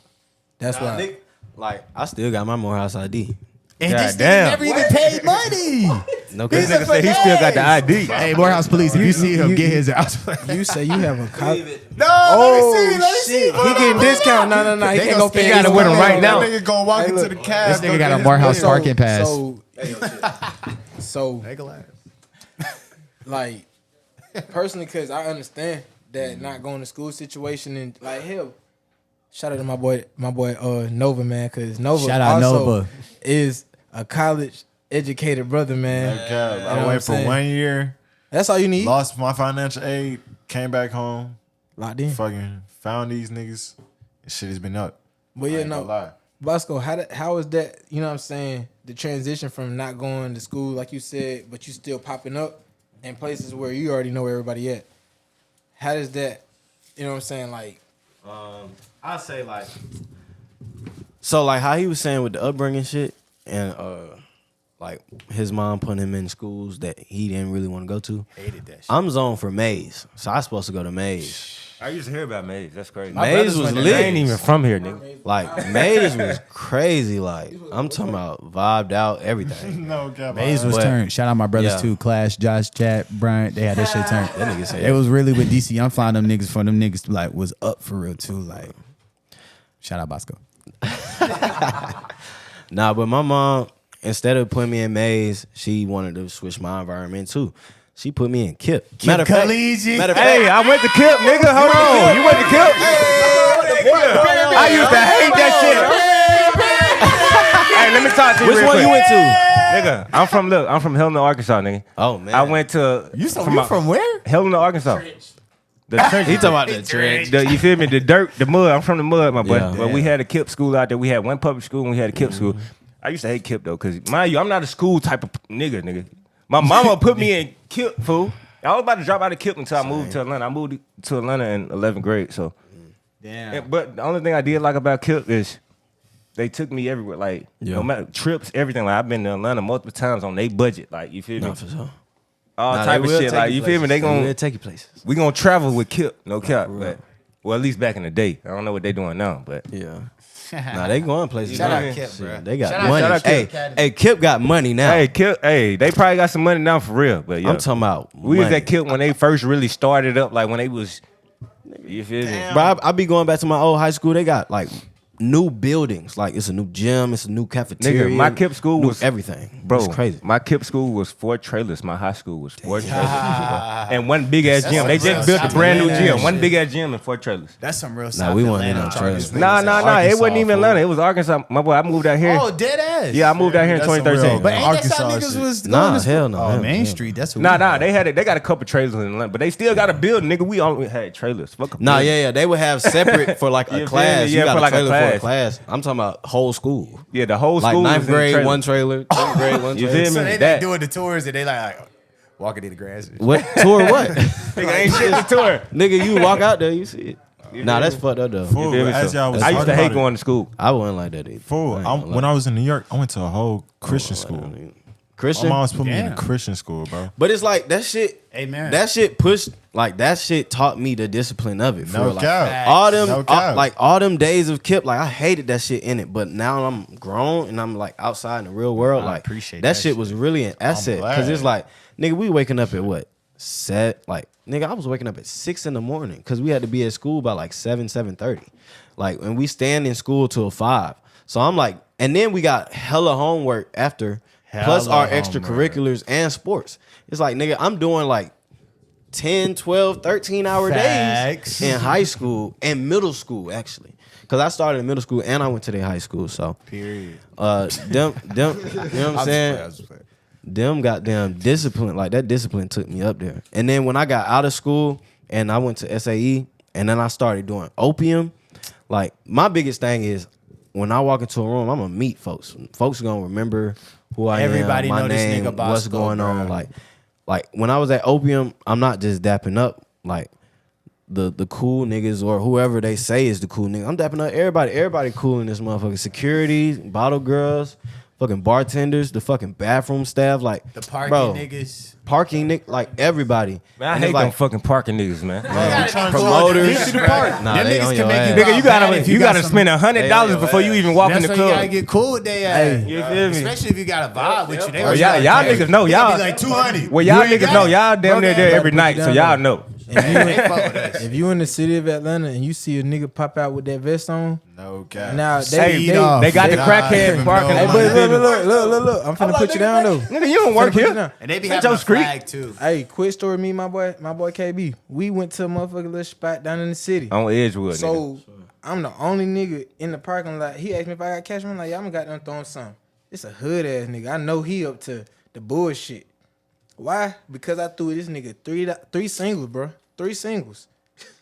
That's Nah, wild. nigga, like, I still got my Morehouse ID. And God this nigga damn. never even paid money. No This cap. nigga said he still got the ID. Hey, Morehouse Police, if you see him, get his out. You say you have a college. No, Oh shit! He getting discount. No. He They can't gonna go spend pay. gotta his win 'em money. right now. That nigga gonna walk Hey, into look, the cab. this nigga go got get a his Morehouse money. parking pass. So like personally, because I understand that not going to school situation and like hell, Shout out to my boy Nova, man, because Nova Shout out also Nova. is a college educated brother, man. Okay, You know I what I'm went for saying? 1 year, That's all you need. lost my financial aid, came back home, Locked in. fucking found these niggas. And shit has been up. But I yeah, ain't gonna no. lie. Bosco, how is that, you know what I'm saying, the transition from not going to school, like you said, but you still popping up in places where you already know where everybody at? How does that, you know what I'm saying, like... I say like, so like how he was saying with the upbringing shit, and like his mom putting him in schools that he didn't really want to go to. Hated that shit. I'm zoned for Mays, so I was supposed to go to Mays. I used to hear about Maze. That's crazy. Mays was I lit. ain't even from here, nigga. Like Mays was crazy. Like I'm talking about vibed out everything. No, God, Maze was But- turned. Shout out my brothers Yeah. too. Clash, Josh, Chat, Bryant. They had that shit turned. That nigga said It was really with DC. I'm finding them niggas for them niggas like was up for real too. Like, shout out Bosco. Nah, but my mom, instead of putting me in Mays, she wanted to switch my environment too. She put me in KIP. Matter of fact, Hey, I went to KIP, nigga. Hold on. You went to KIP? Nigga, I used to hate that shit. Hey, let me talk to you which real one quick. you went to? Nigga, I'm from Helena, Arkansas, nigga. Oh man, I went to... You from where? Helena, Arkansas. The trench. He talking about the trench. You feel me? The dirt, the mud. I'm from the mud, my boy. Yeah. But we had a KIP school out there. We had one public school and we had a KIP school. I used to hate KIP though, cause mind you, I'm not a school type of nigga. My mama put me in KIP, fool. I was about to drop out of KIP until I moved to Atlanta. I moved to Atlanta in 11th grade. So, Damn. but the only thing I did like about KIP is they took me everywhere. Like no matter trips, everything. Like I've been to Atlanta multiple times on their budget. Like you feel me? Nah, for sure. All Nah, type they of will shit. take Like you feel me? places. They will gonna take you places. we gonna travel with KIP, no cap. But well, at least back in the day. I don't know what they doing now, but Yeah. Nah, they going places. Shout now. out Kip, Shit, bro. They got Shout out- money. shout out Hey, Kip. hey, Kip got money now. hey, KIP, hey, they probably got some money now for real. But yeah, I'm talking about we was money. at KIP when they first really started up, like when they was. You feel me? Bro, I be going back to my old high school. They got like new buildings. Like it's a new gym. It's a new cafeteria. Nigga, my KIP school new was everything. Bro, It's crazy. My KIP school was 4 trailers. My high school was 4 trailers. And one big ass gym. They just built a brand new gym. One big ass gym and 4 trailers. That's some real Nah, South we wasn't in Atlanta no trailers. trailers. Nah. It Arkansas, wasn't even fool. Atlanta. It was Arkansas. My boy, I moved out here. Oh, dead ass. Yeah, I moved out here in That's some 2013. real- But ain't that how Arkansas niggas shit. was Nah, going to school? hell no, Oh, hell Main no. Street. That's what Nah. They got a couple trailers in Atlanta, but they still got a building, nigga. We only had trailers. Fuck 'em. Nah, yeah. They would have separate for like You feel a class. me? You Yeah, got for a like a trailer for a class. class. I'm talking about whole school. Yeah, the whole Like school ninth was in the grade, trailer. one trailer. 10th grade, one You trailer. feel So me? they That- doing the tours and they like walking in the grass. and shit. What tour? What? Nigga ain't shit to tour. Nigga, you walk out there, you see it. Nah, that's fucked up though. Fool, feel me? as So, y'all was I used to talking hate about it, going to school. I wasn't like that either. Fool, when I was in New York, I went to a whole Christian school. My Christian, mom's put me in a Damn. Christian school, bro. but it's like that shit. Amen. That shit pushed. Like that shit taught me the discipline of it. For No real. Like, cap. all them, No cap. like all them days of KIP, like I hated that shit in it. But now I'm grown and I'm like outside in the real world. I Like appreciate that that shit shit. was really an asset glad. because it's like nigga, we waking up at what like nigga, I was waking up at 6 in the morning because we had to be at school by like 7:30. Like and we stand in school till 5. So I'm like, and then we got hella homework after. Plus Hella our homework. extracurriculars and sports. It's like, nigga, I'm doing like 10, 12, 13-hour Facts. days in high school and middle school, actually. Because I started in middle school and I went to their high school. So, Period. them, you know what I'm saying? Them goddamn discipline, like that discipline took me up there. And then when I got out of school and I went to SAE and then I started doing opium, like my biggest thing is when I walk into a room, I'm gonna meet folks. Folks are gonna remember who I Everybody am, my know this name, nigga what's Bosco, going on. bro. Like when I was at opium, I'm not just dapping up like the cool niggas or whoever they say is the cool nigga. I'm dapping up everybody. Everybody cool in this motherfucker. Security, bottle girls, fucking bartenders, the fucking bathroom staff, like The parking bro, niggas. parking nigga, like everybody. Man, I And hate it's them like fucking parking niggas, man. promoters. Nah, Them they niggas on can your make ass. you Nigga, you bad if gotta got some- spend $100 before you even walk in That's the why you gotta club. get cool with they ass. You feel me? Especially if you got a vibe with you. They Oh, was y'all like, niggas know, they gonna y'all- be like 200. Well, y'all You ain't niggas got know, it? y'all damn near there every put night, you so down y'all there. know. They fuck with us. If you in the city of Atlanta and you see a nigga pop out with that vest on, No cap. now Hey, they they got the Nah, crackhead even parking. know. Hey, lot. but look. I'm finna put you down though. Nigga, you don't work Finna put you here. down. And they be Ain't having your a street? flag too. Hey, quick story. Me, and my boy KB. We went to a motherfucking little spot down in the city. On Edgewood, nigga. So I'm the only nigga in the parking lot. He asked me if I got cash. I'm like, yeah, I'm got done throwing something. It's a hood ass nigga. I know he up to the bullshit. Why? Because I threw this nigga three singles, bro. 3 singles.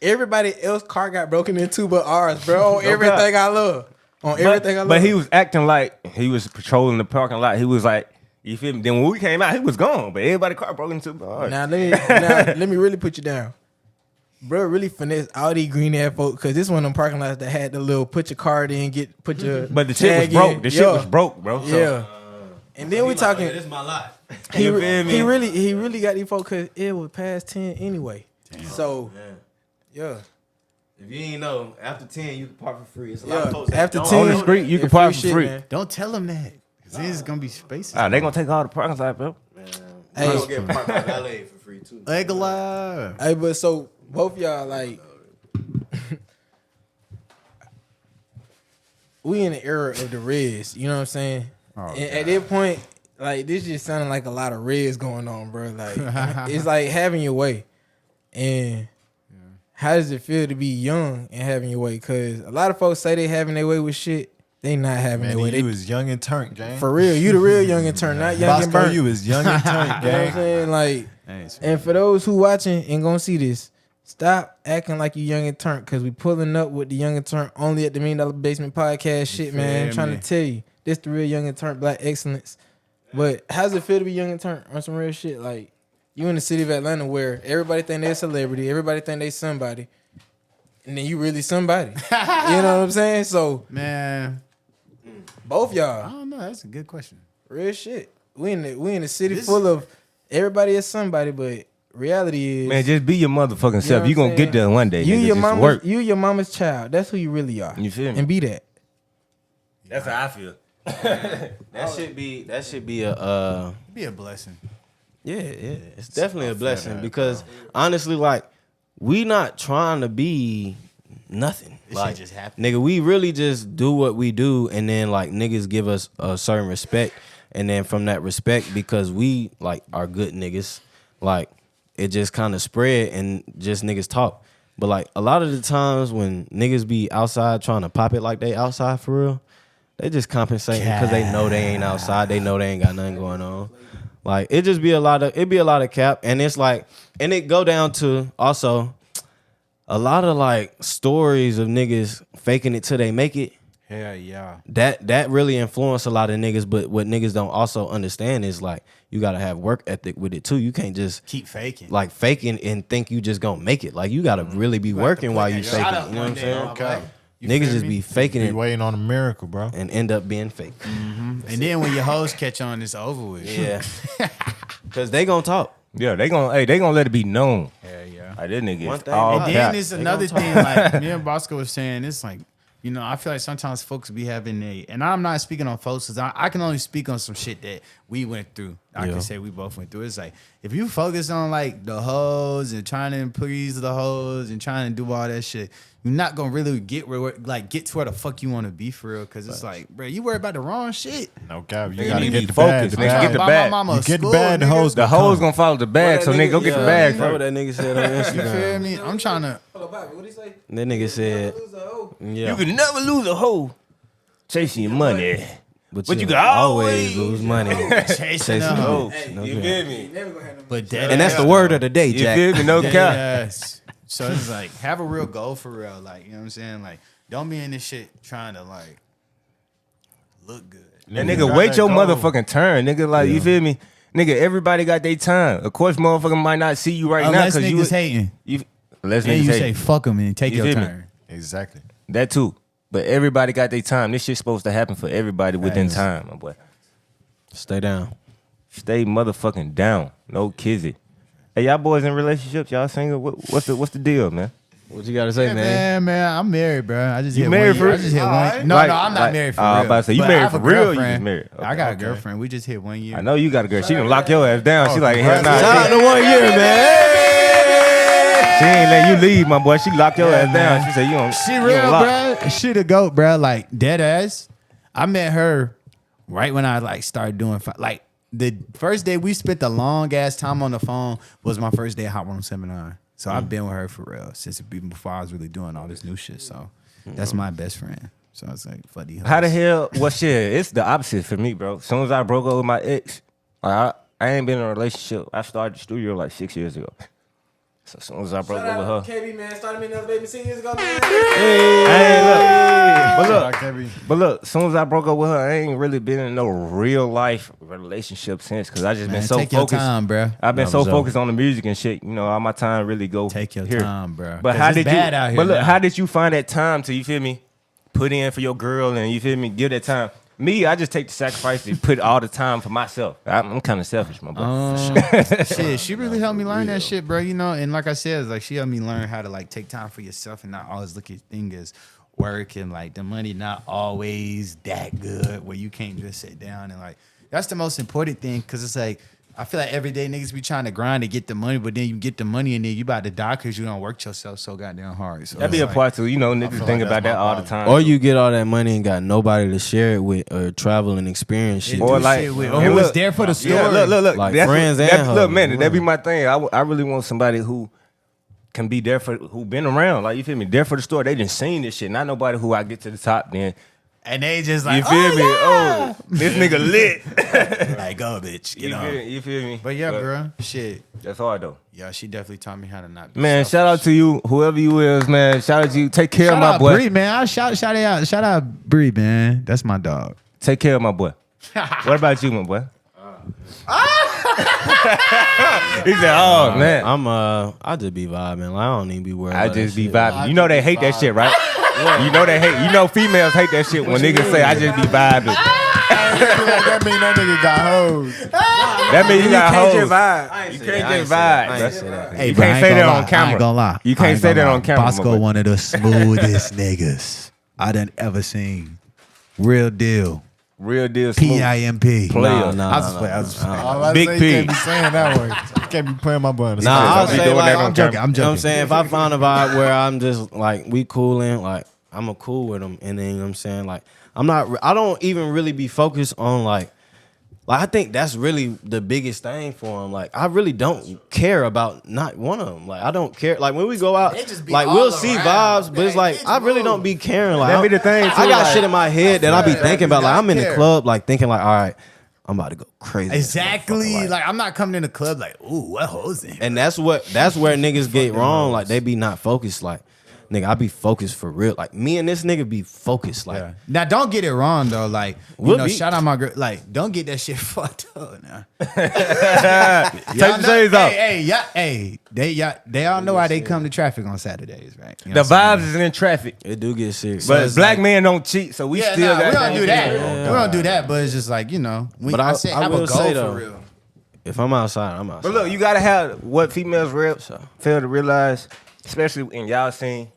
Everybody else car got broken into but ours, bro. On everything I love. On everything I love. But he was acting like he was patrolling the parking lot. He was like, you feel me? Then when we came out, he was gone. But everybody car broke into but ours. Now let me really put you down. Bro, really finesse all these green ass folks because this one of them parking lots that had the little put your card in, put your But the shit was tag broke. in. The shit was broke, bro. So, Yeah. And then we talking. This is my lot. He You feel me? really got these folks because it was past 10 anyway. Damn. So, yeah. If you ain't know, after 10 you can park for free. It's a lot of folks After that 10 on the street, you can it's park for shit, free. man. Don't tell them that. Cause there's gonna be spaces. They gonna take all the parking lot, bro. Hey. don't get parked out LA for free too. Egala. Hey, but so both y'all like we in the era of the Reds, you know what I'm saying? And at that point, like this just sounded like a lot of Reds going on, bro. Like it's like having your way. And how does it feel to be young and having your way? Cause a lot of folks say they having their way with shit. They not having Man, their way. you was young and turned, gang. For real, you the real young and turned, not young and Bosco, burnt. you was young and turned, You know what I'm gang. saying? Like, and for those who watching and gonna see this, stop acting like you young and turned because we pulling up with the young and turned only at the $1 Million Basement Podcast shit, man. I'm trying to tell you, this the real young and turned black excellence. But how's it feel to be young and turned on some real shit? Like, you in the city of Atlanta where everybody think they're a celebrity, everybody think they somebody, and then you really somebody. You know what I'm saying? So, Man, both I y'all, don't know. That's a good question. real shit. We in the city full of everybody is somebody, but reality is, Man, just be your motherfucking self. what You I'm gonna saying? get there one day. you nigga. your Just mama's work. you your mama's child. That's who you really are. You feel me? And be that. That's how I feel. That should be a Be a blessing. yeah. It's definitely a blessing because honestly, like we not trying to be nothing. This Like, shit just happen. nigga, we really just do what we do, and then like niggas give us a certain respect, and then from that respect, because we like are good niggas, like it just kind of spread and just niggas talk. But like a lot of the times when niggas be outside trying to pop it like they outside for real, they just compensating because they know they ain't outside. They know they ain't got nothing going on. Like it just be a lot of cap, and it's like, and it go down to also a lot of like stories of niggas faking it till they make it. Hell yeah. That really influence a lot of niggas. But what niggas don't also understand is like you gotta have work ethic with it too. You can't just Keep faking. like faking and think you just gonna make it. Like you gotta really be working while you faking. You know what I'm saying? Okay. Niggas just be faking Be it waiting on a miracle, bro. and end up being fake. And then when your hoes catch on, it's over with. Yeah, because they gonna talk. Yeah, they gonna let it be known. Hell yeah. Like this nigga One is thing all about And cap. then there's another thing, like me and Bosco was saying, it's like, you know, I feel like sometimes folks be having and I'm not speaking on folks, because I can only speak on some shit that we went through. I Yeah. can say we both went through. It's like, if you focus on like the hoes and trying to please the hoes and trying to do all that shit, you're not gonna really get to where the fuck you want to be for real. Because it's like, bro, you worry about the wrong shit. No cap. You You gotta need to get be the bag. focused, The nigga. bag. Get the Buy bag. my mama a You get the school, bag, the nigga. hoes The hoes gonna follow the bag, so nigga go get the bag That's what first. that nigga said on You feel Instagram. me? I'm trying to. Hold on, Bobby, what he say? That nigga said, You can never lose a hoe chasing your money. but you you can can always always lose money. Chasing the the hoe. hoe. No You cap. feel me? Never gonna have no But that And that's the word of the day, You Jack. feel me? No cap. Yes. So it's like, have a real goal for real. Like, you know what I'm saying? Like, don't be in this shit trying to like look good. And You nigga, got wait that your goal. motherfucking turn, nigga. Like you feel me, nigga. Everybody got their time. Of course, motherfucker might not see you right now Unless because niggas you hating. Unless Then niggas you hate. say fuck them and take You your feel me? turn. Exactly. That too. But everybody got their time. This shit's supposed to happen for everybody within Facts. time, my boy. Stay down. Stay motherfucking down. No kizzy. Hey, y'all boys in relationships? Y'all single? What's the deal, man? What you gotta say, Yeah, man? man, I'm married, bro. I just You hit married 1 year. for- I just hit Alright. one. No, Like- no, I'm not like- married for I was real. about to say, you But married I have for a real, you girlfriend. just married. I got a Okay. girlfriend. We just hit 1 year. I know you got a girl. She done lock your ass down. She like, hell nah. Shout out to 1 year, man. She ain't let you leave, my boy. She locked your ass down. She said, you don't. She you real, don't lock. bro. She the goat, bro. Like dead ass. I met her right when I like started doing like the first day we spent the long ass time on the phone was my first day at Hot 107.9. So I've been with her for real since even before I was really doing all this new shit. So That's my best friend. So I was like, fuck these How the hoes. hell? Well, shit, it's the opposite for me, bro. As soon as I broke up with my ex, I ain't been in a relationship. I started the studio like 6 years ago. So as soon as I broke up with her, KB, man, started me another baby 6 years ago, man. but look, as soon as I broke up with her, I ain't really been in no real life relationship since, because I just Man, been so take your focused. time, bro. I've been so so. focused on the music and shit. You know, all my time really go Take your here. time, bro. But 'Cause how it's did bad you? out here But look, now. how did you find that time to, you feel me, put in for your girl and, you feel me, give that time? Me, I just take the sacrifice to put all the time for myself. I'm kind of selfish, my boy. Shit, she really helped me learn that shit, bro. You know, and like I said, it's like she helped me learn how to like take time for yourself and not always look at things as work and like the money not always that good where you can't just sit down and like that's the most important thing, because it's like I feel like every day niggas be trying to grind to get the money, but then you get the money and then you about to die because you don't work yourself so goddamn hard. So That'd be a it's part too. You know, niggas feel think like about that's that my all the problem. time. Or you get all that money and got nobody to share it with or travel and experience shit. Or do like, shit with- and or who was look, there for the story. Yeah, look. Like That's friends what, and look, hoes. man, that'd be my thing. I really want somebody who can be there for, who been around. Like, you feel me? There for the story. They done seen this shit. Not nobody who I get to the top then. and they just You like, feel me? Oh, this nigga lit. like, go bitch, You feel me? But yeah, bro, shit. That's hard though. Yeah, she definitely taught me how to not be Man, selfish. shout out to you, whoever you is, man. Shout out to you. Take care of Shout my out boy. Bree, man. I shout out Bree, man. That's my dog. Take care of my boy. What about you, my boy? He said, "Oh man, I just be vibing. Like, I don't even be worried. I about just that be shit. vibing." You know they hate that shit, right? You know they hate. You know females hate that shit when niggas say, "I just be vibing." That mean that nigga got hoes. That means you got can't hoes. just vibe. You say can't that. I ain't just say that. vibe. I ain't say that. Hey, You bro, can't I ain't say gonna that lie. on camera. I ain't gonna lie. You I can't ain't say gonna that lie. on camera, my Bosco, boy. one of the smoothest niggas I done ever seen. Real deal. Real deal. Smooth. PIMP. Player. Nah, I was just playing. I was just playing. All I Big say, P. You can't be saying that one. You can't be playing my boy on the Nah, spot. I'll be say doing like that on I'm joking. camera. I'm You know what I'm joking. saying? If I find a vibe where I'm just like we cooling, like I'm a cool with them, and then you know what I'm saying, like I don't even really be focused on like I think that's really the biggest thing for them. Like I really don't care about not one of them. Like I don't care. Like when we go out, They just be like all we'll see around. vibes, but it's like I really don't be caring. Like That be the thing, too, I got like- shit in my head that I be thinking about. Like I'm in the care. club, like thinking like, all right, I'm about to go crazy. Exactly. Like I'm not coming in the club like, ooh, what hoes in? And that's where niggas get wrong. Like they be not focused. Like, nigga, I be focused for real. Like me and this nigga be focused. Like Yeah. Now don't get it wrong though. Like We'll you know, be- shout out my girl. Like don't get that shit fucked up now. Take the shades off. They all know why they come to traffic on Saturdays, right? You The know what I'm vibes is in traffic, it do get serious. but it's black like- men don't cheat, so we saying? still Yeah, got. we don't do that. Yeah. We don't do that. But it's just like, you know, we, But I I said have will a goal say, for though, real. if I'm outside, I'm outside. But look, you gotta have what females fail to realize, especially in y'all scene.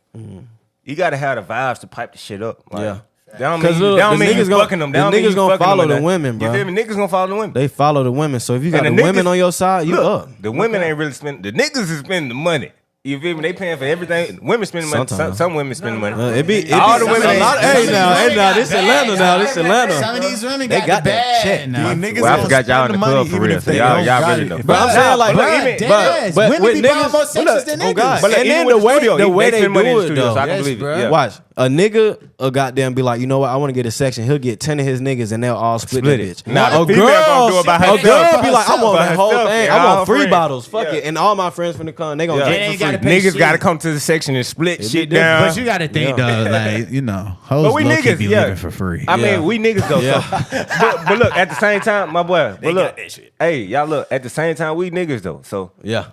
You gotta have the vibes to pipe the shit up. Like, Yeah. That don't 'Cause mean, look, that don't the mean you niggas gon- fucking them. the That don't mean niggas you gon' fucking follow them or the nothing. women, bro. You feel me? Niggas gonna follow the women. They follow the women. So if you got And the the women niggas- on your side, you Look, up. the women ain't really spending. The niggas is spending the money. You feel me? They paying for everything. Women spending money. Sometimes. Some women spending money. It be All the women a ain't- lot. Hey now, this Atlanta now, this Atlanta. Some of these women They got, got the that bag check. now. These niggas Well, I gonna forgot y'all in spend the money club for even real. if So they y'all don't really got know. it. But I'm saying like, but look, even- Dead but women with be buying niggas, more but sexes look, than oh niggas. God. But And even then with the way studio, the way they spend money in do the it studio, though. so I can Yes, believe it. bruh. Yeah. Watch a nigga a goddamn be like, you know what? I want to get a section. He'll get 10 of his niggas and they'll all split that Split it. bitch. Nah, a the female gonna do it by a herself. girl be like, I Herself. want By that whole herself, thing. yeah, I all want free friends. bottles. Fuck Yeah. it. And all my friends finna come. They gonna Yeah. drink They for ain't gotta free. pay Niggas shit. gotta come to the section and split be shit different. down. But you gotta think though, like, you know, hoes But we low-key niggas, be yeah. living for free. I Yeah. mean, we niggas though. Yeah. So, but look, at the same time, my boy. But look, got that shit. hey, y'all look. At the same time, we niggas though. So, Yeah.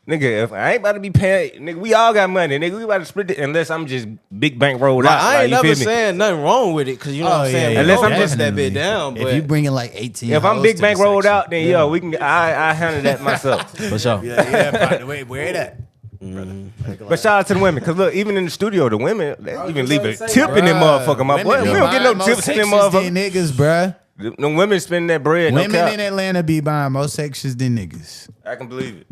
nigga, if I ain't about to be paid, nigga, we all got money, nigga. We about to split it unless I'm just big bank rolled Like, out. I ain't you never feel me? saying nothing wrong with it because you know what I'm saying. yeah, Unless We I'm don't just bust that definitely. bit down. If But you bringing like 18, If I'm hoes big to bank the rolled section. out, then yo, we can. I handle that myself. for sure. Yeah, by the way, where it at? But shout out to the women, cause look, even in the studio, the women they even leave a say, tip in them motherfucker. My boy, we don't get no tips in them motherfucker. niggas, bruh. The women spending that bread. No Women cap. in Atlanta be buying more sections than niggas. I can believe it.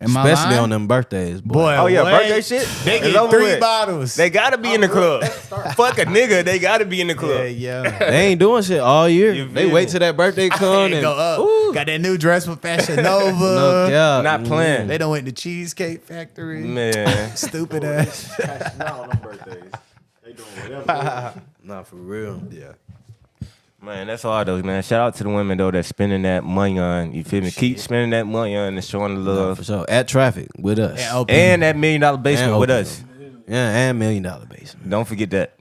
Am I Especially lying? on them birthdays, boy. Boy, Oh yeah, what? birthday shit. They It's get over 3 with. bottles. They gotta be in the club. Fuck a nigga, they gotta be in the club. yeah. They ain't doing shit all year. You They feel wait me? till that birthday come They and go up. Got that new dress from Fashion Nova. no, yeah, Not playing. They done went to Cheesecake Factory. Man. Stupid ass. Cashing out on them birthdays. They Nah, for real. Yeah. Man, that's all those, man. Shout out to the women though that's spending that money on. You feel me? Keep spending that money on and showing the Nah, love. for sure. At Traffic with us. And that $1 million basement And with open. us. Yeah, and $1 million basement. Don't forget that.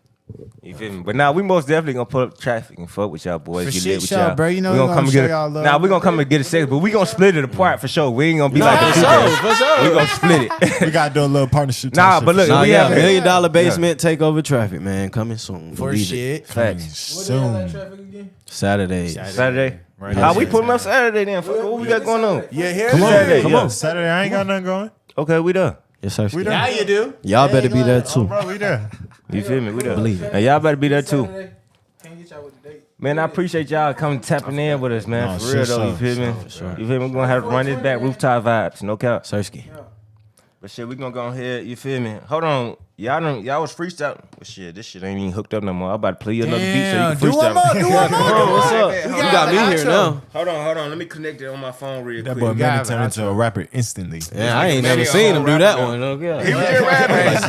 You feel me? But now we most definitely gonna put up Traffic and fuck with y'all boys. For get shit lit with show, y'all. bro. You know we we gonna gonna come and show get y'all love. Nah, we gonna come and get a sex, but we gonna split it apart for sure. We ain't gonna be Nah, like the for two sure, guys. for sure. We gonna split it. We gotta do a little partnership. Nah, type but shit look, for we sure. have $1 million basement takeover Traffic, man. Coming soon. For Believe shit. it. Facts. What day y'all at Soon. traffic again? Saturday. Saturday. Right Nah, now. we put them up Saturday then. Fuck, what we got going on? Yeah, here. Come on, Saturday. Come yeah. on. Saturday, I ain't got nothing going. Okay, we done. Yes, sir. We Now done. you do. Y'all better be there too. Bro, we there. You feel me? We done. Believe it. And y'all better be there too. Saturday. Can't get y'all with the date. Man, I appreciate y'all coming tapping in with us, man. No, For real sure, though, you feel me? sure. You feel me? We're gonna have to run this back, rooftop vibes, no cap. Sersky. But shit, we gonna go ahead, you feel me? Hold on. Y'all was freestyle. But shit, this shit ain't even hooked up no more. I'm about to play you another beat so you can Do freestyle. one more. Do one Come more. on, what's up? bet. You Hold got on. me here Outro. now. Hold on. Let me connect it on my phone real That quick. boy got Manny it, turned into a rapper instantly. Yeah, I ain't never Manny seen a him whole do that rapper one. He Okay. was just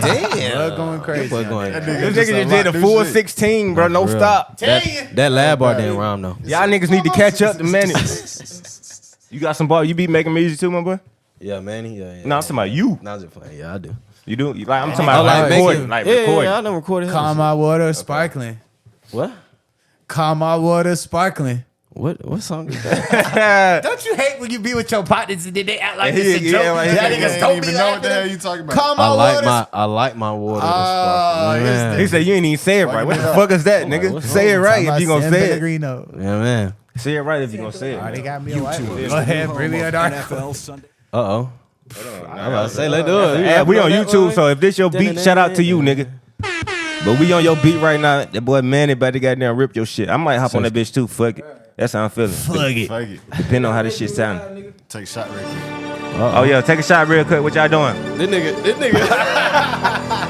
rapping. Damn. Blood going crazy. Boy going. This nigga just did a full 16, bro. No For real. stop. That lab bar didn't rhyme though. Y'all niggas need to catch up to Manny. You got some ball. You be making music too, my boy? Yeah, Manny. Yeah. No, I'm talking about you. Nah, I'm just playing. Yeah, I do. You do? I'm talking about like like making- recording. Like Yeah, recording. yeah, I done recorded. Calm my water sparkling. What? Calm my water sparkling. What song is that? Don't you hate when you be with your partners and then they act like Yeah, it's a yeah, joke? like, Y'all yeah, niggas I don't don't be even know what the hell laughing. you talking about. Calm my water. I like my water. to Oh, sparkle. it's Man. He said you ain't even say it right. What the fuck is that, nigga? what's Say it right if you gonna say it. Pellegrino. Yeah, man. Say it right if you gonna say Oh, they it. got me a white one. Go ahead, bring me an article. Uh-oh. I'm about to say, let's do it. Yeah, we on that YouTube, one? so if this your beat, shout out to you, nigga. But we on your beat right now. That boy Manny about to goddamn rip your shit. I might hop on that bitch too. Fuck it. That's how I'm feeling. Fuck it. Fuck it. Depending on how this shit sound. Take a shot right quick. Oh yeah, take a shot real quick. What y'all doing? This nigga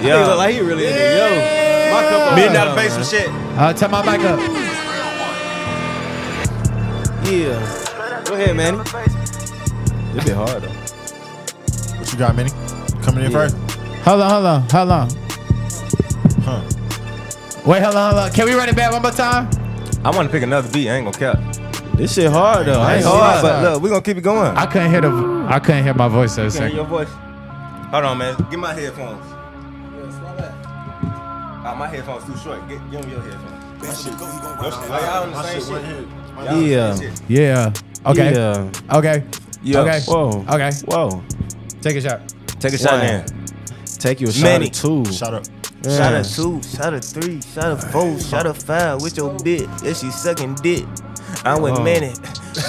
Yeah. look like he really in there. Yo, my cup of $1 million basement shit. Turn my mic up. Yeah. Go ahead, Manny. This bit hard though. What you got, Manny? Coming in Yeah. first? Hold on. Huh. Wait, hold on. Can we run it back one more time? I want to pick another beat. I ain't gonna cap. This shit hard though. I ain't It's hard. hard, but look, we gonna keep it going. I couldn't hear my voice for a Can you hear second. your voice? Hold on, man. Get my headphones. Yeah, swap that. My headphones too short. Give me your headphones. Your shit. Y'all on the same shit. Y'all on the Yeah. same shit. Yeah. Okay. Yeah. Okay. Yeah. Okay. Whoa. Okay. Whoa. Take a shot. Take a shot One. in. Take you a shot Manny. or two. Shut up. Yeah. Shot a 2, shot a 3, shot a 4, shot a 5 with your bitch. Yeah, she sucking dick. I'm with Manny.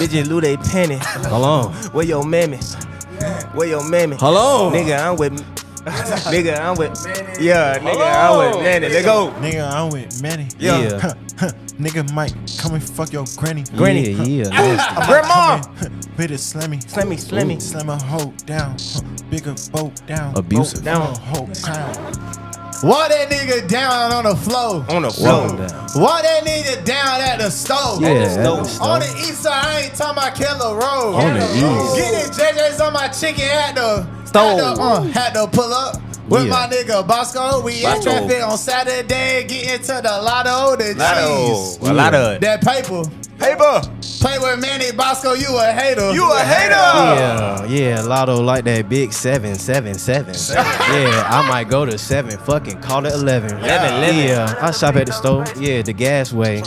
Bitches lose they penny. Hold on. Where your mammy? Where your mammy? Hello. Nigga, I'm with. Nigga, I'm with. Yeah, nigga, I'm with Manny. Let go. Nigga, I'm with Manny. Yeah. Nigga might come and fuck your granny. Granny. Yeah. Grandma. Bit it slammy. Slammy. Slam a hoe down. Bigger boat down. Abusive. Boat down. Hoe down. Walk that nigga down on the floor. On the Walk floor. down. Walk that nigga down at the stove. Yeah. At the at stove. the On stove. the east side, I ain't talking about Keller Road. On the east. Getting JJ's on my chicken at the Stove. Had to pull up with Yeah. my nigga Bosco. We in Bosco. traffic on Saturday. Get into the lotto, the cheese. A lot of it. That paper. Paper. Play with Manny Bosco, you a hater. You a hater. Yeah, Lotto like that big 777. Yeah, I might go to 7, fucking call it 11. 11. Yeah, I shop at the store. Yeah, the gas way.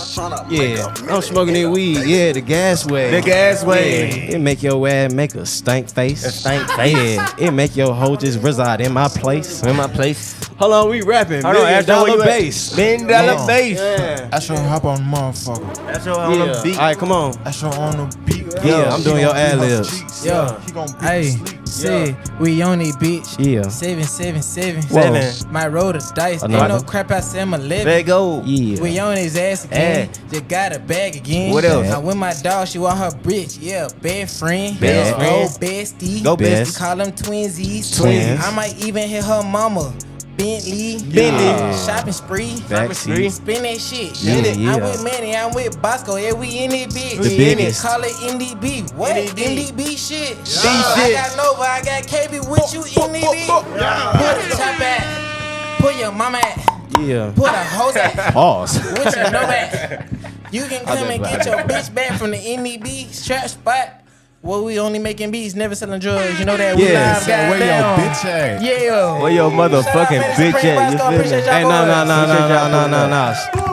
Yeah, I'm smoking that weed. Yeah, the gas way. The gas way. Yeah, it make your ass make a stank face. A stank face. Yeah, it make your hoe just reside in my place. In my place. Hold on, we rapping. Hold on, $1 Astro, where million you at? bass. $1 million bass. Yeah. I should hop on motherfucker. That's your on the Yeah. beat. All right, come on. I should on the beat. Yeah, I'm doing your ad libs. Yo, He gon' beat hey, sleep. say we on it, bitch. Yeah. 777. Whoa. 7. My roll the dice. Ain't Another. no crap I say I'm 11. There you go. Yeah. We on his ass again. Just got a bag again. What else? I'm with my dog. She want her bitch. Yeah, best friend. Best Friend. Bestie. Go We best. call them twinsies. Twins. I might even hit her mama. Bentley. Shopping spree. Backseat. Spin that shit. Yeah, Get it. yeah. I'm with Manny. I'm with Bosco. Yeah, we in it, bitch. The biggest. Call it NDB. What? NDB shit. shit. I got Nova. I got KB with you. NDB. Put the top at. Put your mama at. Yeah. Put a hose at Pause. with your no back. You can come just and get your bitch back from the NEB trap spot. Well, we only making beats, never selling drugs. You know that? We Yeah, live, so Where your goddamn. bitch at? Yeah. Where your motherfucking bitch at? You feel me? Appreciate y'all Hey, no.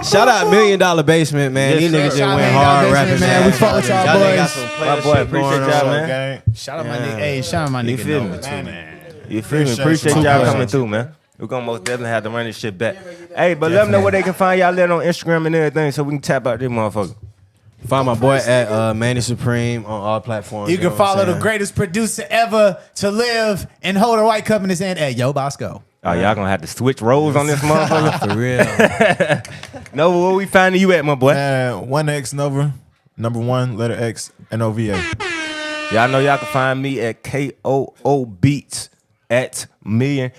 Shout out $1 Million Basement, man. Yes, These sir. niggas just Shout out went $1 Million hard Basement, rapping, man. We fuck with y'all niggas boys. got some player My boy, shit appreciate going y'all, on. man. Gang. Shout out my nigga. Hey, shout out my You nigga feel Nova me? too, man. You feel me? Appreciate Appreciate you, y'all man. coming through, man. We're gonna most definitely have to run this shit back. Hey, but let them know where they can find y'all later on Instagram and everything so we can tap out this motherfucker. Find my boy at Manny Supreme on all platforms. You can know what I'm follow the saying? greatest producer ever to live and hold a white cup in his hand at Yobosco. Oh, y'all gonna have to switch roles on this motherfucker. For real. No, where we finding you at, my boy? Man, 1X Nova, number 1, letter X, NOVA. Y'all know y'all can find me at KOO Beats at $1 Million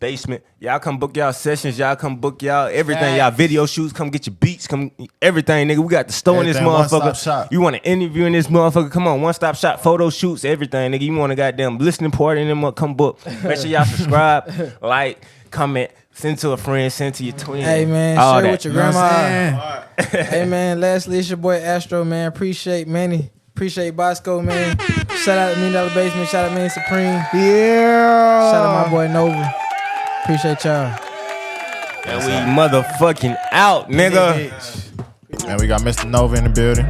Basement. Y'all come book y'all sessions. Y'all come book y'all everything. Y'all video shoots. Come get your beats. Come everything, nigga. We got the store in this Everything, motherfucker. one-stop shop. You want to interview in this motherfucker? Come on, one stop shop, photo shoots, everything, nigga. You want a goddamn listening party in them? Come book. Make sure y'all subscribe, like, comment, send to a friend, send to your twin. Hey man, all share that. with your You know what grandma. I'm saying? Hey man, lastly, it's your boy Astro, man. Appreciate Manny. Appreciate Bosco, man. Shout out to $1 Million Basement. Shout out Manny Supreme. Yeah. Shout out my boy Nova. Appreciate y'all. And we motherfucking out, nigga. And we got Mr. Nova in the building.